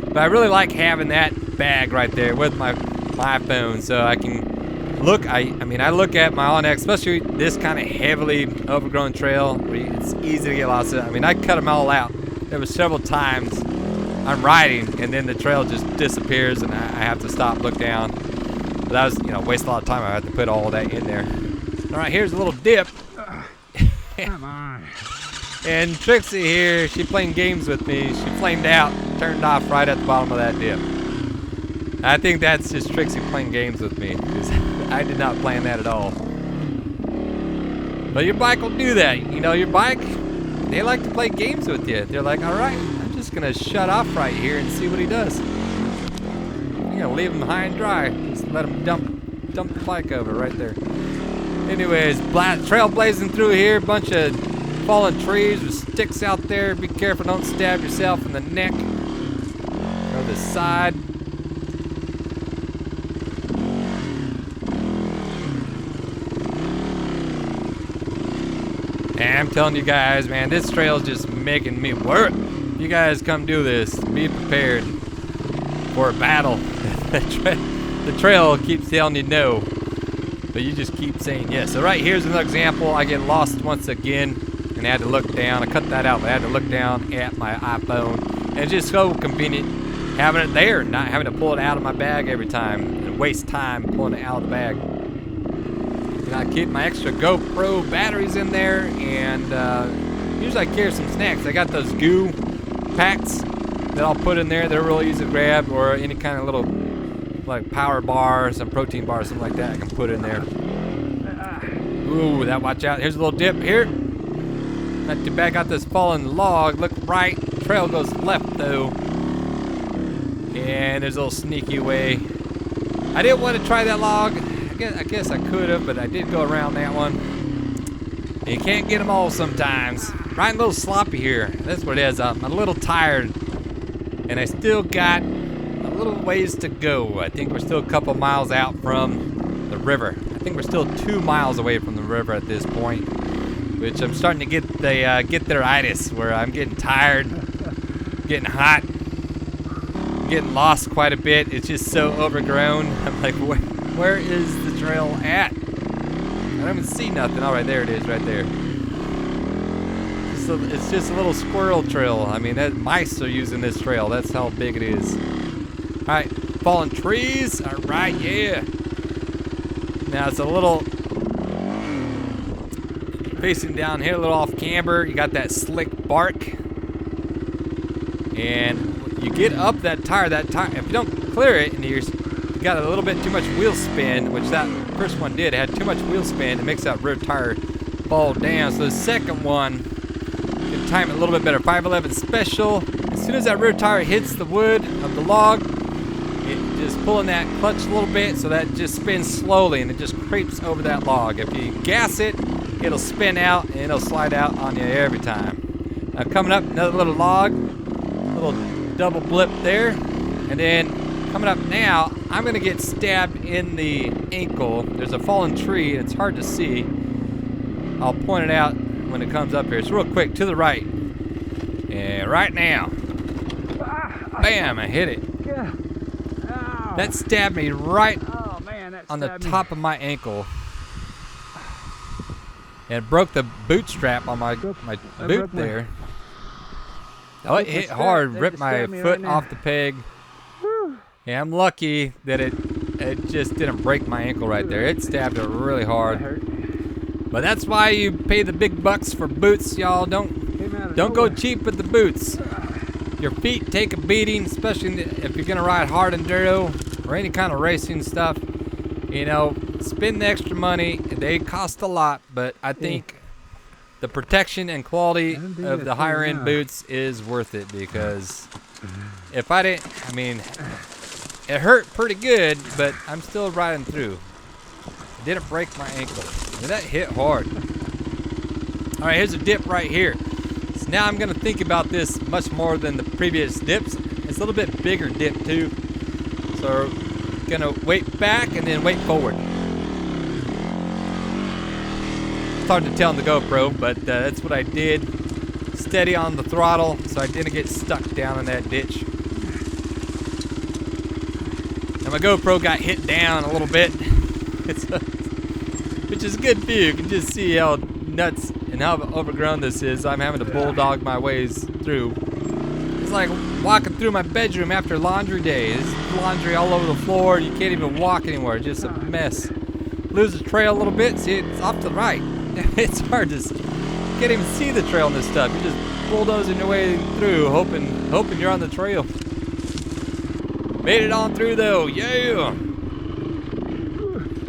But I really like having that bag right there with my iPhone, so I can look. I mean, I look at my Onyx, especially this kind of heavily overgrown trail where it's easy to get lost in. I mean, I cut them all out. There were several times I'm riding and then the trail just disappears and I have to stop, look down. But that was, waste a lot of time. I had to put all that in there. All right, here's a little dip. Come on. And Trixie here, she playing games with me. She flamed out, turned off right at the bottom of that dip. I think that's just Trixie playing games with me, because I did not plan that at all. But your bike will do that. Your bike, they like to play games with you. They're like, all right, I'm just going to shut off right here and see what he does. You're going to leave him high and dry. Just let him dump the bike over right there. Anyways, trail blazing through here. Bunch of fallen trees with sticks out there. Be careful, don't stab yourself in the neck or the side. And I'm telling you guys, man, this trail is just making me work. You guys come do this. Be prepared for a battle. The trail keeps telling you no, but you just keep saying yes. So right here's another example. I get lost once again, and I had to look down. I cut that out, but I had to look down at my iPhone. And it's just so convenient having it there, not having to pull it out of my bag every time and waste time pulling it out of the bag. And I keep my extra GoPro batteries in there, and usually I carry some snacks. I got those goo packs that I'll put in there. They're really easy to grab, or any kind of little like power bar, some protein bar, something like that I can put in there. Ooh, that, watch out. Here's a little dip here. Not too bad. Got this fallen log. Look right. Trail goes left though. And there's a little sneaky way. I didn't want to try that log. I guess I could have, but I did go around that one. You can't get them all sometimes. Riding a little sloppy here. That's what it is. I'm a little tired, and I still got a little ways to go. I think we're still a couple miles out from the river. I think we're still 2 miles away from the river at this point, which I'm starting to get the itis, where I'm getting tired, getting hot, getting lost quite a bit. It's just so overgrown. I'm like, where is the trail at? don't even see nothing. All right, there it is, right there. It's just a little squirrel trail. I mean, mice are using this trail. That's how big it is. All right, fallen trees. All right, yeah. Now it's a little facing down here, a little off camber. You got that slick bark, and you get up that tire. If you don't clear it, and you got a little bit too much wheel spin, which that first one did. It had too much wheel spin. It makes that rear tire fall down. So the second one, can time it a little bit better. 511 special. As soon as that rear tire hits the wood of the log, it just pulling that clutch a little bit so that it just spins slowly and it just creeps over that log. If you gas it, it'll spin out and it'll slide out on you every time. Now coming up, another little log, little double blip there, and then coming up now, I'm gonna get stabbed in the ankle. There's a fallen tree, and it's hard to see. I'll point it out when it comes up here. It's real quick, to the right. And right now. Bam, I hit it. That stabbed me right on the top of my ankle. And it broke the bootstrap on my boot there. Oh, it hit hard, ripped my foot off the peg. Yeah, I'm lucky that it just didn't break my ankle right there. It stabbed it really hard. But that's why you pay the big bucks for boots, y'all. Don't go cheap with the boots. Your feet take a beating, especially if you're gonna ride hard enduro or any kind of racing stuff. You know, spend the extra money. They cost a lot, but I think the protection and quality of the higher end boots is worth it, because if I didn't, I mean, it hurt pretty good, but I'm still riding through. It didn't break my ankle. I mean, that hit hard. All right, here's a dip right here. So now I'm gonna think about this much more than the previous dips. It's a little bit bigger dip too. So we're gonna wait back and then wait forward. It's hard to tell on the GoPro, but that's what I did. Steady on the throttle so I didn't get stuck down in that ditch. And my GoPro got hit down a little bit. Which is a good view. You can just see how nuts and how overgrown this is. I'm having to bulldog my ways through. It's like walking through my bedroom after laundry day. There's laundry all over the floor. You can't even walk anywhere. It's just a mess. Lose the trail a little bit. See, it's off to the right. It's hard to can't even see the trail in this stuff. You're just bulldozing your way through, hoping you're on the trail. Made it on through though. Yeah.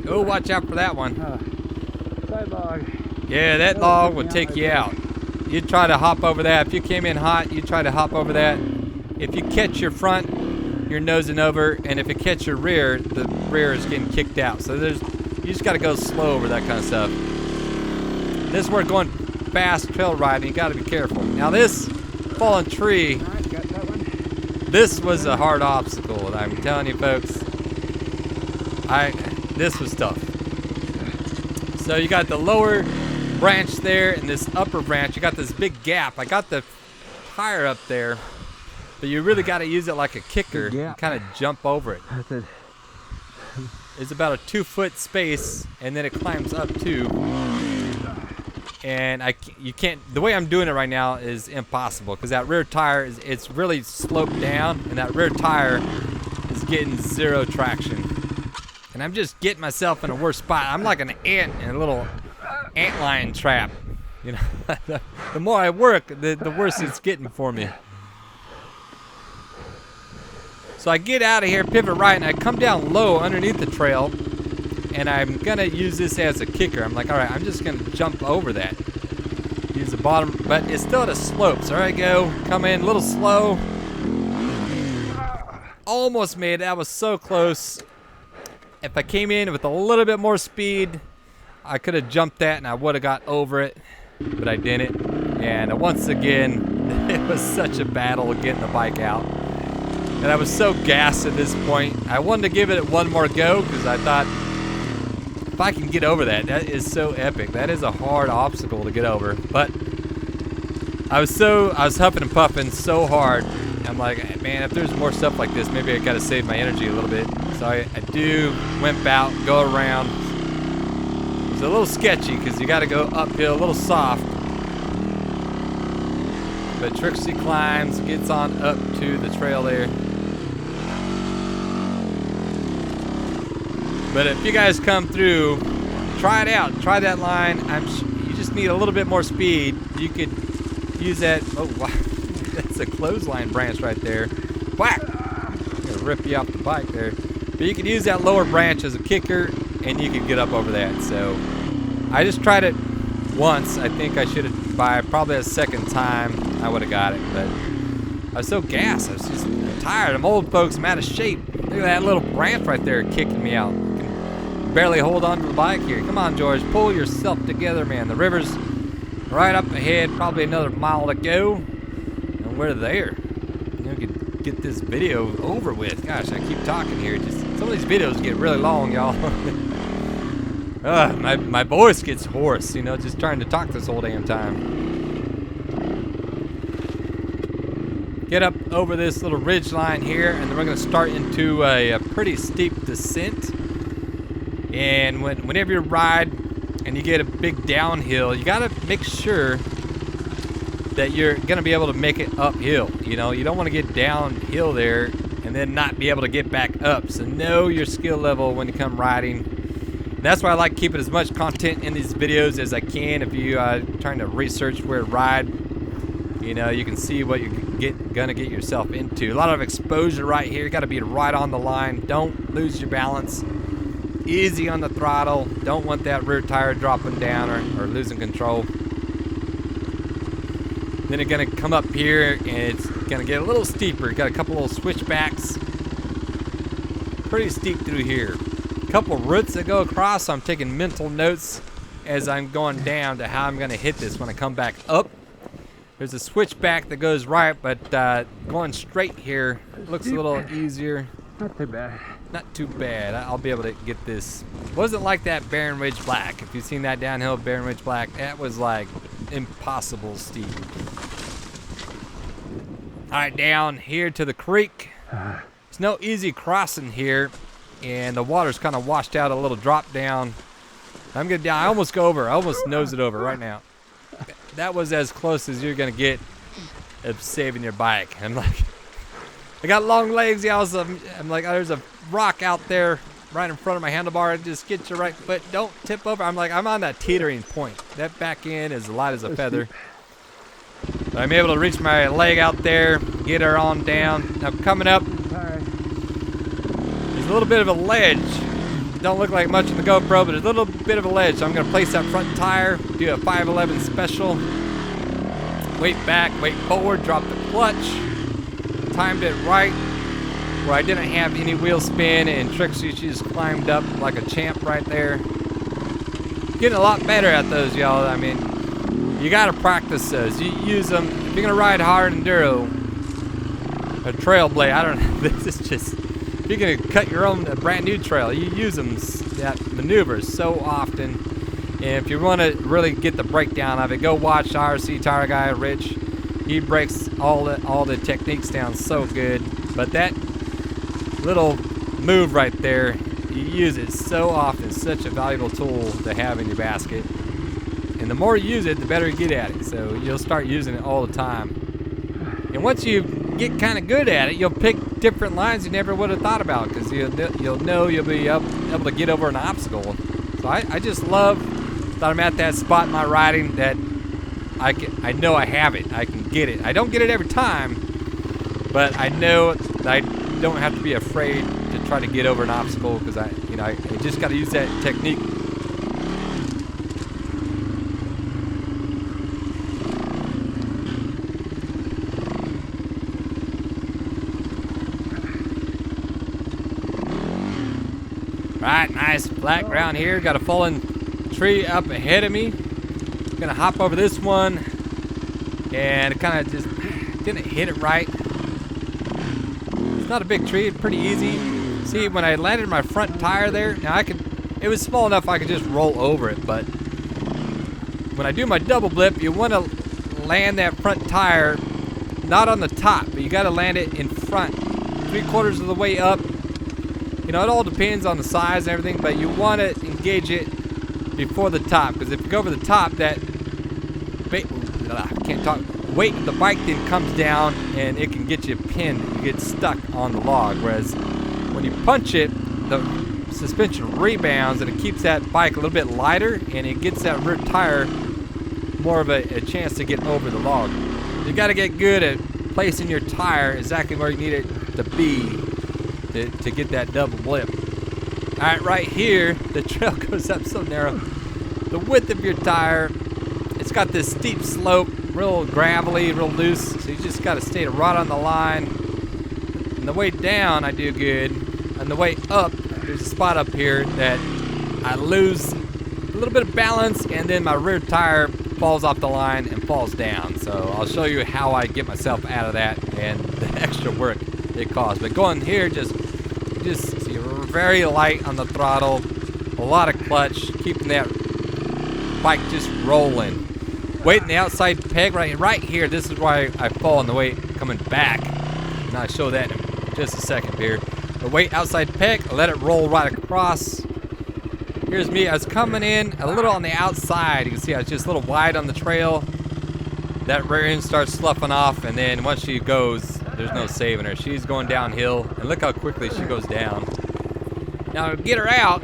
Oh, watch out for that one. Side log. Yeah, that log will take you out. You'd try to hop over that. If you came in hot, you'd try to hop over that. If you catch your front, you're nosing over, and if you catch your rear, the rear is getting kicked out. So you just got to go slow over that kind of stuff. This is where going fast trail riding, you got to be careful. Now this fallen tree, this was a hard obstacle. I'm telling you, folks. This was tough. So you got the lower branch there and this upper branch. You got this big gap. I got the tire up there, but you really got to use it like a kicker and kind of jump over it. That's it. It's about a 2-foot space, and then it climbs up too. And you can't. The way I'm doing it right now is impossible, because that rear tire it's really sloped down, and that rear tire is getting zero traction. And I'm just getting myself in a worse spot. I'm like an ant in a little antlion trap. You know, the more I work, the worse it's getting for me. So I get out of here, pivot right, and I come down low underneath the trail, and I'm gonna use this as a kicker. I'm like, all right, I'm just gonna jump over that. Use the bottom, but it's still at a slope. So there I go, come in a little slow. Almost made it. That was so close. If I came in with a little bit more speed, I could have jumped that and I would have got over it, but I didn't. And once again, it was such a battle getting the bike out. And I was so gassed at this point. I wanted to give it one more go, because I thought, if I can get over that, that is so epic. That is a hard obstacle to get over. But I was huffing and puffing so hard. I'm like, man, if there's more stuff like this, maybe I gotta save my energy a little bit. So I do wimp out, go around. It's a little sketchy because you got to go uphill, a little soft. But Trixie climbs, gets on up to the trail there. But if you guys come through, try it out. Try that line. You just need a little bit more speed. You could use that. Oh, wow. That's a clothesline branch right there. Whack! I'm gonna rip you off the bike there. But you could use that lower branch as a kicker, and you could get up over that. So I just tried it once. I think I should have, by probably a second time, I would have got it. But I was so gassed. I was just tired. I'm old, folks. I'm out of shape. Look at that little branch right there kicking me out. I can barely hold on to the bike here. Come on, George. Pull yourself together, man. The river's right up ahead. Probably another mile to go. And we're there. We could get this video over with. Gosh, I keep talking here. Just some of these videos get really long, y'all. My voice gets hoarse, you know, just trying to talk this whole damn time. Get up over this little ridge line here, and then we're going to start into a pretty steep descent. And whenever you ride and you get a big downhill, you got to make sure that you're going to be able to make it uphill. You know, you don't want to get downhill there and then not be able to get back up. So know your skill level when you come riding. And that's why I like keeping as much content in these videos as I can. If you are trying to research where to ride, you know, you can see what you're gonna get yourself into. A lot of exposure right here. You got to be right on the line. Don't lose your balance. Easy on the throttle. Don't want that rear tire dropping down or losing control. Then you're gonna come up here and it's gonna get a little steeper. Got a couple little switchbacks. Pretty steep through here. A couple roots that go across, so I'm taking mental notes as I'm going down to how I'm gonna hit this when I come back up. There's a switchback that goes right, but going straight here looks a little easier. Not too bad. Not too bad. I'll be able to get this. Wasn't like that Barren Ridge Black. If you've seen that downhill Barren Ridge Black, that was like impossible steep. All right, down here to the creek. There's no easy crossing here, and the water's kind of washed out a little drop down. I'm gonna down. I almost go over. I almost nose it over right now. That was as close as you're gonna get of saving your bike. I'm like, I got long legs, y'all. So I'm like, oh, there's a rock out there right in front of my handlebar. Just get your right foot. Don't tip over. I'm like, I'm on that teetering point. That back end is light as a feather. But I'm able to reach my leg out there, get her on down. Now coming up, there's a little bit of a ledge. Don't look like much in the GoPro, but there's a little bit of a ledge. So I'm gonna place that front tire, do a 511 special. Weight back, weight forward, drop the clutch. Timed it right where I didn't have any wheel spin, and Trixie, she just climbed up like a champ right there. Getting a lot better at those, y'all. I mean, you gotta practice those. You use them. If you're gonna ride hard enduro, a trail blade, I don't know, this is just, if you're gonna cut your own brand new trail, you use them, that maneuver so often. And if you wanna really get the breakdown of it, go watch RC Tire Guy, Rich. He breaks all the techniques down so good. But that little move right there, you use it so often. It's such a valuable tool to have in your basket. And the more you use it, the better you get at it. So you'll start using it all the time. And once you get kind of good at it, you'll pick different lines you never would have thought about, because you'll know you'll be able to get over an obstacle. So I just love that I'm at that spot in my riding that I know I have it. I can get it. I don't get it every time, but I know that I don't have to be afraid to try to get over an obstacle, because I just got to use that technique. Alright, nice flat ground here. Got a fallen tree up ahead of me. Gonna hop over this one, and it kind of just didn't hit it right. It's not a big tree, it's pretty easy. See, when I landed my front tire there, now it was small enough I could just roll over it, but when I do my double blip, you want to land that front tire not on the top, but you got to land it in front, 3/4 of the way up. You know, it all depends on the size and everything, but you want to engage it before the top, because if you go over the top, that weight of the bike then comes down and it can get you pinned. You get stuck on the log. Whereas when you punch it, the suspension rebounds and it keeps that bike a little bit lighter, and it gets that rear tire more of a chance to get over the log. You got to get good at placing your tire exactly where you need it to be to get that double blip. All right, right here, the trail goes up so narrow. The width of your tire, it's got this steep slope, real gravelly, real loose, so you just got to stay right on the line. On the way down, I do good. On the way up, there's a spot up here that I lose a little bit of balance, and then my rear tire falls off the line and falls down. So I'll show you how I get myself out of that and the extra work it costs. But going here, just you're very light on the throttle, a lot of clutch, keeping that bike just rolling. Weight in the outside peg right here. This is why I fall on the weight coming back, and I'll show that in just a second here. The weight outside peg, I let it roll right across. Here's me. I was coming in a little on the outside. You can see I was just a little wide on the trail. That rear end starts sloughing off, and then once she goes, there's no saving her. She's going downhill, and look how quickly she goes down. Now to get her out,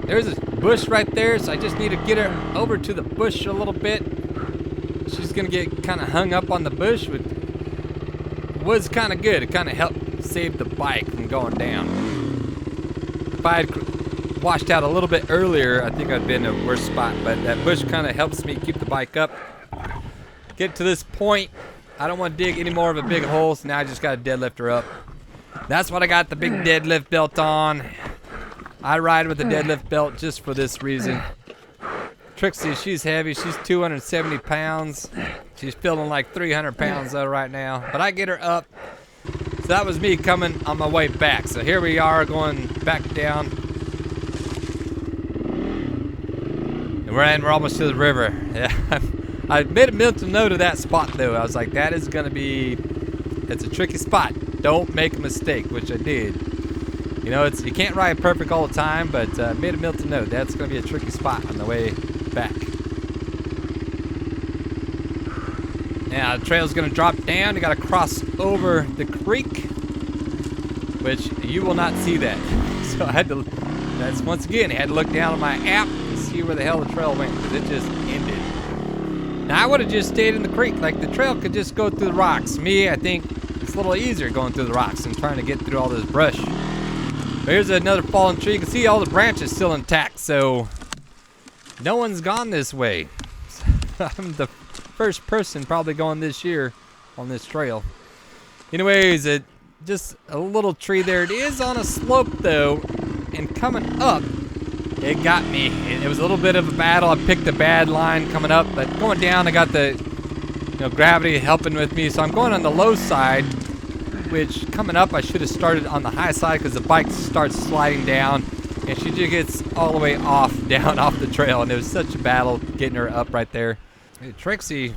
there's a bush right there, so I just need to get her over to the bush a little bit. She's gonna get kind of hung up on the bush, which was kind of good. It kind of helped save the bike from going down. If I had washed out a little bit earlier, I think I'd been in a worse spot, but that bush kind of helps me keep the bike up. Get to this point, I don't want to dig any more of a big hole, so now I just got to deadlift her up. That's what I got the big deadlift belt on. I ride with a deadlift belt just for this reason. Trixie, she's heavy. She's 270 pounds. She's feeling like 300 pounds though right now. But I get her up. So that was me coming on my way back. So here we are going back down. And we're almost to the river. Yeah. I made a mental note of that spot though. I was like, that is gonna be, it's a tricky spot. Don't make a mistake, which I did. You know, you can't ride perfect all the time, but I made a mental note. That's gonna be a tricky spot on the way back. Now the trail's gonna drop down. You gotta cross over the creek, which you will not see that. So I had to, that's once again, I had to look down on my app and see where the hell the trail went, because it just ended. Now I would have just stayed in the creek. Like the trail could just go through the rocks. Me, I think it's a little easier going through the rocks than trying to get through all this brush. But here's another fallen tree. You can see all the branches still intact, so no one's gone this way. I'm the first person probably going this year on this trail. Anyways, just a little tree there. It is on a slope though, and coming up, it got me. It was a little bit of a battle. I picked a bad line coming up, but going down, I got the gravity helping with me. So I'm going on the low side, which coming up, I should have started on the high side because the bike starts sliding down, and she just gets all the way down off the trail, and it was such a battle getting her up right there. Hey, Trixie,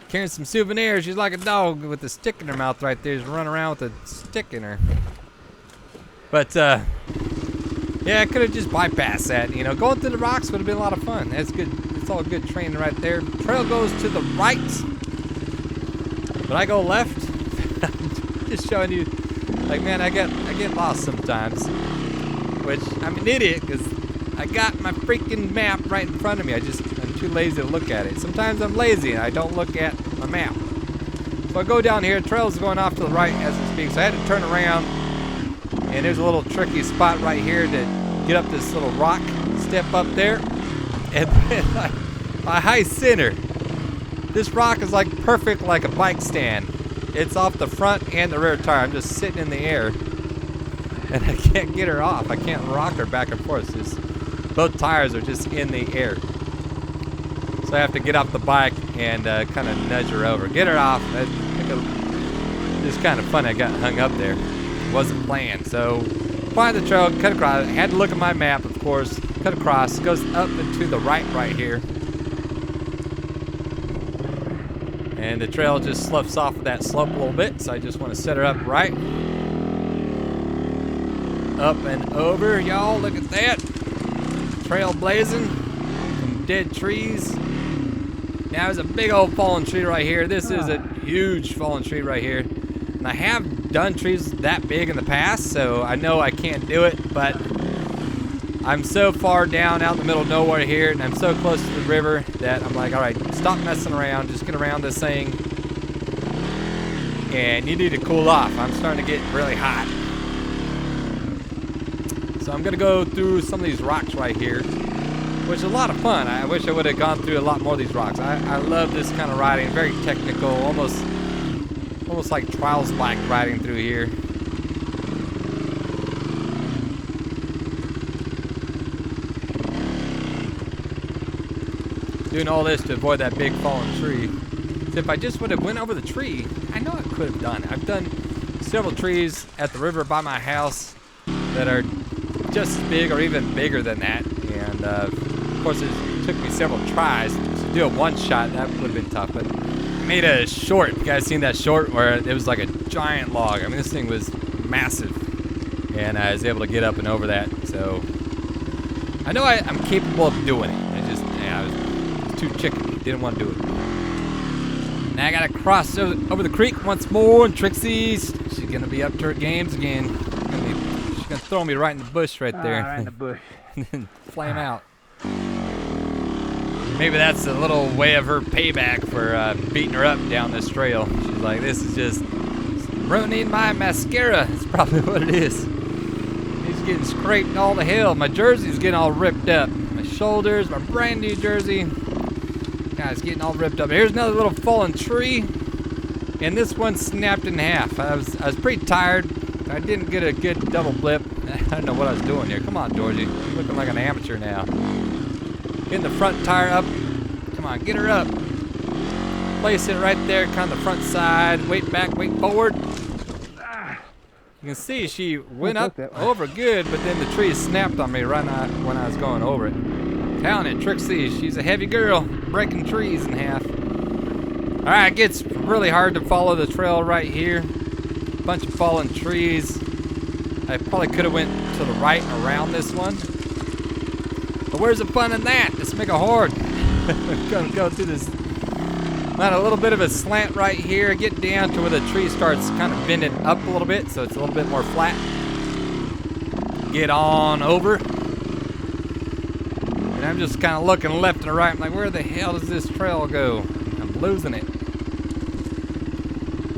carrying some souvenirs. She's like a dog with a stick in her mouth right there. She's running around with a stick in her. But, yeah, I could have just bypassed that. Going through the rocks would have been a lot of fun. That's good. It's all good training right there. Trail goes to the right, but I go left. Just showing you, like, man, I get lost sometimes, which I'm an idiot because I got my freaking map right in front of me. I'm too lazy to look at it. Sometimes I'm lazy and I don't look at my map. So I go down here. Trail's going off to the right as we speak. So I had to turn around. And there's a little tricky spot right here to get up this little rock, step up there, and then I high center. This rock is like perfect, like a bike stand. It's off the front and the rear tire. I'm just sitting in the air, and I can't get her off. I can't rock her back and forth. Both tires are just in the air. So I have to get off the bike and kind of nudge her over, get her off. It's kind of fun. I got hung up there. Wasn't planned. So find the trail, cut across. I had to look at my map, of course. Cut across, goes up and to the right here. And the trail just sloughs off of that slope a little bit, so I just want to set her up right. Up and over, y'all. Look at that. Trail blazing. dead trees. Now there's a big old fallen tree right here. This is a huge fallen tree right here. And I have done trees that big in the past, so I know I can't do it, but I'm so far down out in the middle of nowhere here, and I'm so close to the river that I'm like, all right, stop messing around, just get around this thing. And you need to cool off. I'm starting to get really hot. So I'm gonna go through some of these rocks right here, which is a lot of fun. I wish I would have gone through a lot more of these rocks. I love this kind of riding, very technical, almost like trials bike riding through here. Doing all this to avoid that big fallen tree. So if I just would have went over the tree, I know I could have done it. I've done several trees at the river by my house that are just as big or even bigger than that. And of course, it took me several tries to do a one shot. That would have been tough, but I made a short. You guys seen that short where it was like a giant log? I mean, this thing was massive, and I was able to get up and over that. So I know I'm capable of doing it. I was too chicken. Didn't want to do it. Now I gotta cross over the creek once more, and Trixie's, she's gonna be up to her games again. She's gonna throw me right in the bush right there. Right in the bush. And then flame out. Maybe that's a little way of her payback for beating her up down this trail. She's like, this is just ruining my mascara. That's probably what it is. He's getting scraped all the hell. My jersey's getting all ripped up. My shoulders, my brand new jersey. Guys, getting all ripped up. Here's another little fallen tree, and this one snapped in half. I was pretty tired. I didn't get a good double flip. I don't know what I was doing here. Come on, Georgie. You're looking like an amateur now. Getting the front tire up. Come on, get her up. Place it right there, kind of the front side. Weight back, weight forward. You can see she went up over good, but then the tree snapped on me right when I was going over it. Telling it, Trixie, she's a heavy girl, breaking trees in half. All right, it gets really hard to follow the trail right here. Bunch of fallen trees. I probably could have went to the right and around this one. But where's the fun in that? Let's make a horde. Gonna go through this. Not a little bit of a slant right here. Get down to where the tree starts kind of bending up a little bit, so it's a little bit more flat. Get on over. And I'm just kind of looking left and right. I'm like, where the hell does this trail go? I'm losing it.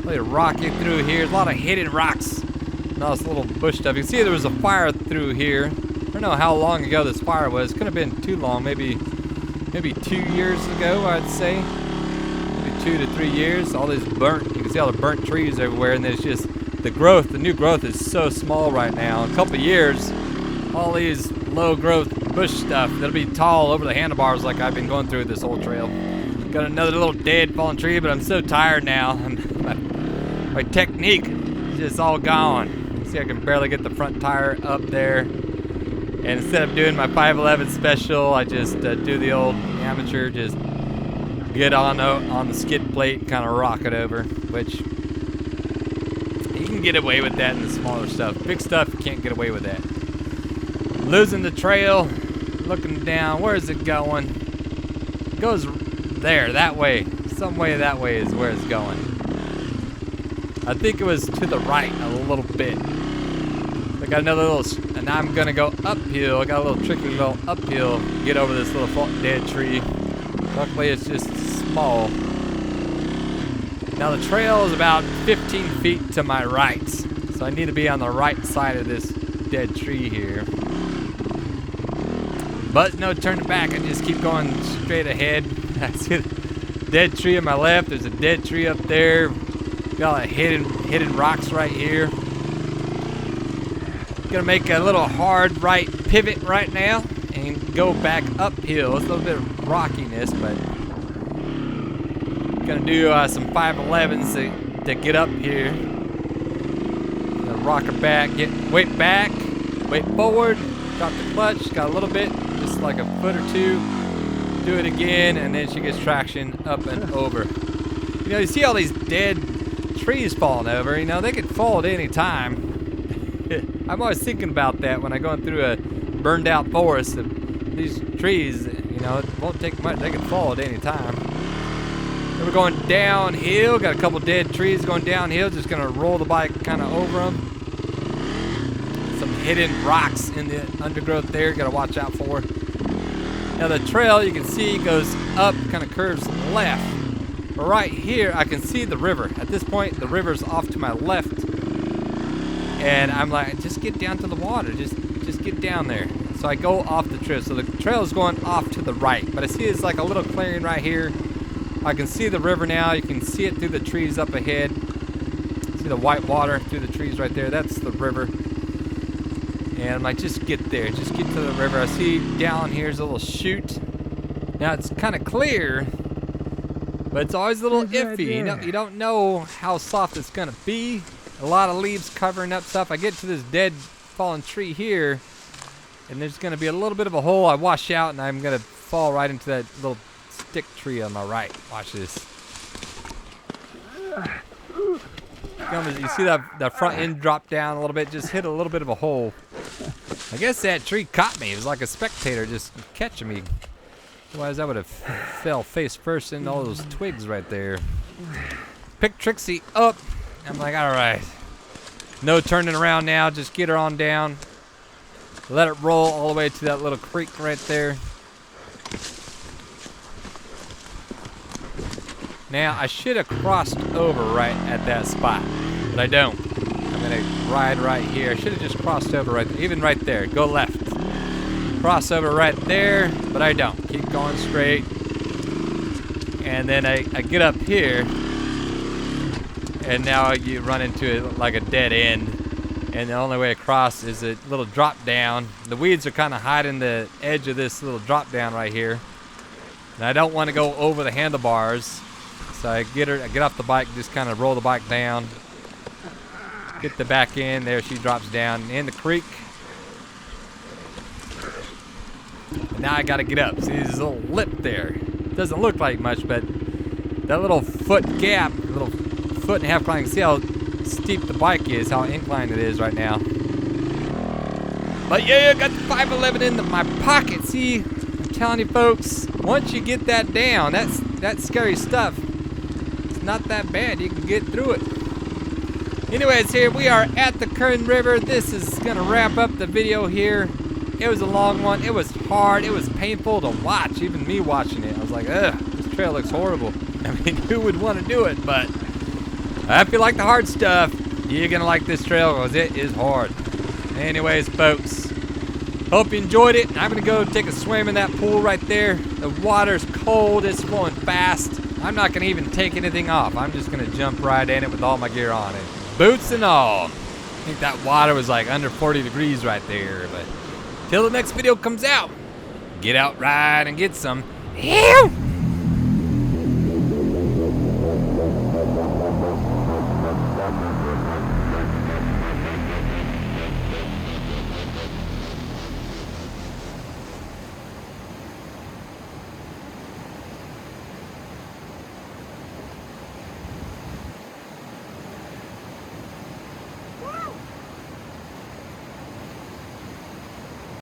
Really rocky through here. There's a lot of hidden rocks. All this little bush stuff. You can see there was a fire through here. I don't know how long ago this fire was. Couldn't have been too long. Maybe 2 years ago, I'd say. Maybe 2 to 3 years. All this burnt. You can see all the burnt trees everywhere, and there's just the growth. The new growth is so small right now. In a couple of years, all these low growth bush stuff that'll be tall over the handlebars like I've been going through this whole trail. Got another little dead fallen tree, but I'm so tired now. My technique is just all gone. See, I can barely get the front tire up there. And instead of doing my 511 special, I just do the old amateur, just get on the skid plate and kind of rock it over, which you can get away with that in the smaller stuff. Big stuff, you can't get away with that. Losing the trail, looking down. Where is it going? It goes there, that way. Some way that way is where it's going. I think it was to the right a little bit. I got another little, and I'm gonna go uphill. I got a little tricky little uphill. Get over this little dead tree. Luckily, it's just small. Now the trail is about 15 feet to my right, so I need to be on the right side of this dead tree here. But no turning back. I just keep going straight ahead. I see a dead tree on my left. There's a dead tree up there. Got like hidden rocks right here. Gonna make a little hard right pivot right now and go back uphill. It's a little bit of rockiness, but gonna do some 511s to get up here. Gonna rock her back, get weight back, weight forward, drop the clutch, got a little bit, just like a foot or two. Do it again, and then she gets traction up and over. You know, you see all these dead trees falling over, you know, they could fall at any time. I'm always thinking about that when I'm going through a burned out forest. These trees, you You know, it won't take much. They can fall at any time. Then we're going downhill. Got a couple dead trees going downhill. Just gonna roll the bike kind of over them. Some hidden rocks in the undergrowth there. Gotta watch out for. Now the trail you can see goes up, kind of curves left. But right here I can see the river. At this point the river's off to my left. And I'm like, just get down to the water. Just get down there. So I go off the trail. So the trail is going off to the right. But I see it's like a little clearing right here. I can see the river now. You can see it through the trees up ahead. See the white water through the trees right there. That's the river. And I'm like, just get there. Just get to the river. I see down here's a little chute. Now it's kind of clear, but it's always a little iffy. You don't know how soft it's going to be. A lot of leaves covering up stuff. I get to this dead fallen tree here, and there's going to be a little bit of a hole. I wash out, and I'm going to fall right into that little stick tree on my right. Watch this. You see that front end drop down a little bit, just hit a little bit of a hole. I guess that tree caught me. It was like a spectator just catching me. Otherwise I would have fell face first into all those twigs right there. Pick Trixie up. I'm like, all right. No turning around now, just get her on down. Let it roll all the way to that little creek right there. Now, I should have crossed over right at that spot, but I don't. I'm gonna ride right here. I should have just crossed over right there, even right there. Go left. Cross over right there, but I don't. Keep going straight. And then I get up here, and now you run into like a dead end. And the only way across is a little drop down. The weeds are kind of hiding the edge of this little drop down right here. And I don't want to go over the handlebars. So I get off the bike, just kind of roll the bike down. Get the back end, there she drops down in the creek. And now I gotta get up. See this little lip there. Doesn't look like much, but that little foot gap, little foot and a half climb, see how steep the bike is, how inclined it is right now. But yeah, I got the 511 in my pocket. See, I'm telling you folks, once you get that down, that's scary stuff. It's not that bad, you can get through it. Anyways, here we are at the Kern River. This is gonna wrap up the video here. It was a long one, it was hard, it was painful to watch, even me watching it. I was like, ugh, this trail looks horrible. I mean, who would want to do it? But if you like the hard stuff, you're gonna like this trail because it is hard. Anyways, folks, hope you enjoyed it. I'm gonna go take a swim in that pool right there. The water's cold, it's flowing fast. I'm not gonna even take anything off. I'm just gonna jump right in it with all my gear on it. Boots and all. I think that water was like under 40 degrees right there. But till the next video comes out, get out, ride, and get some. Ew!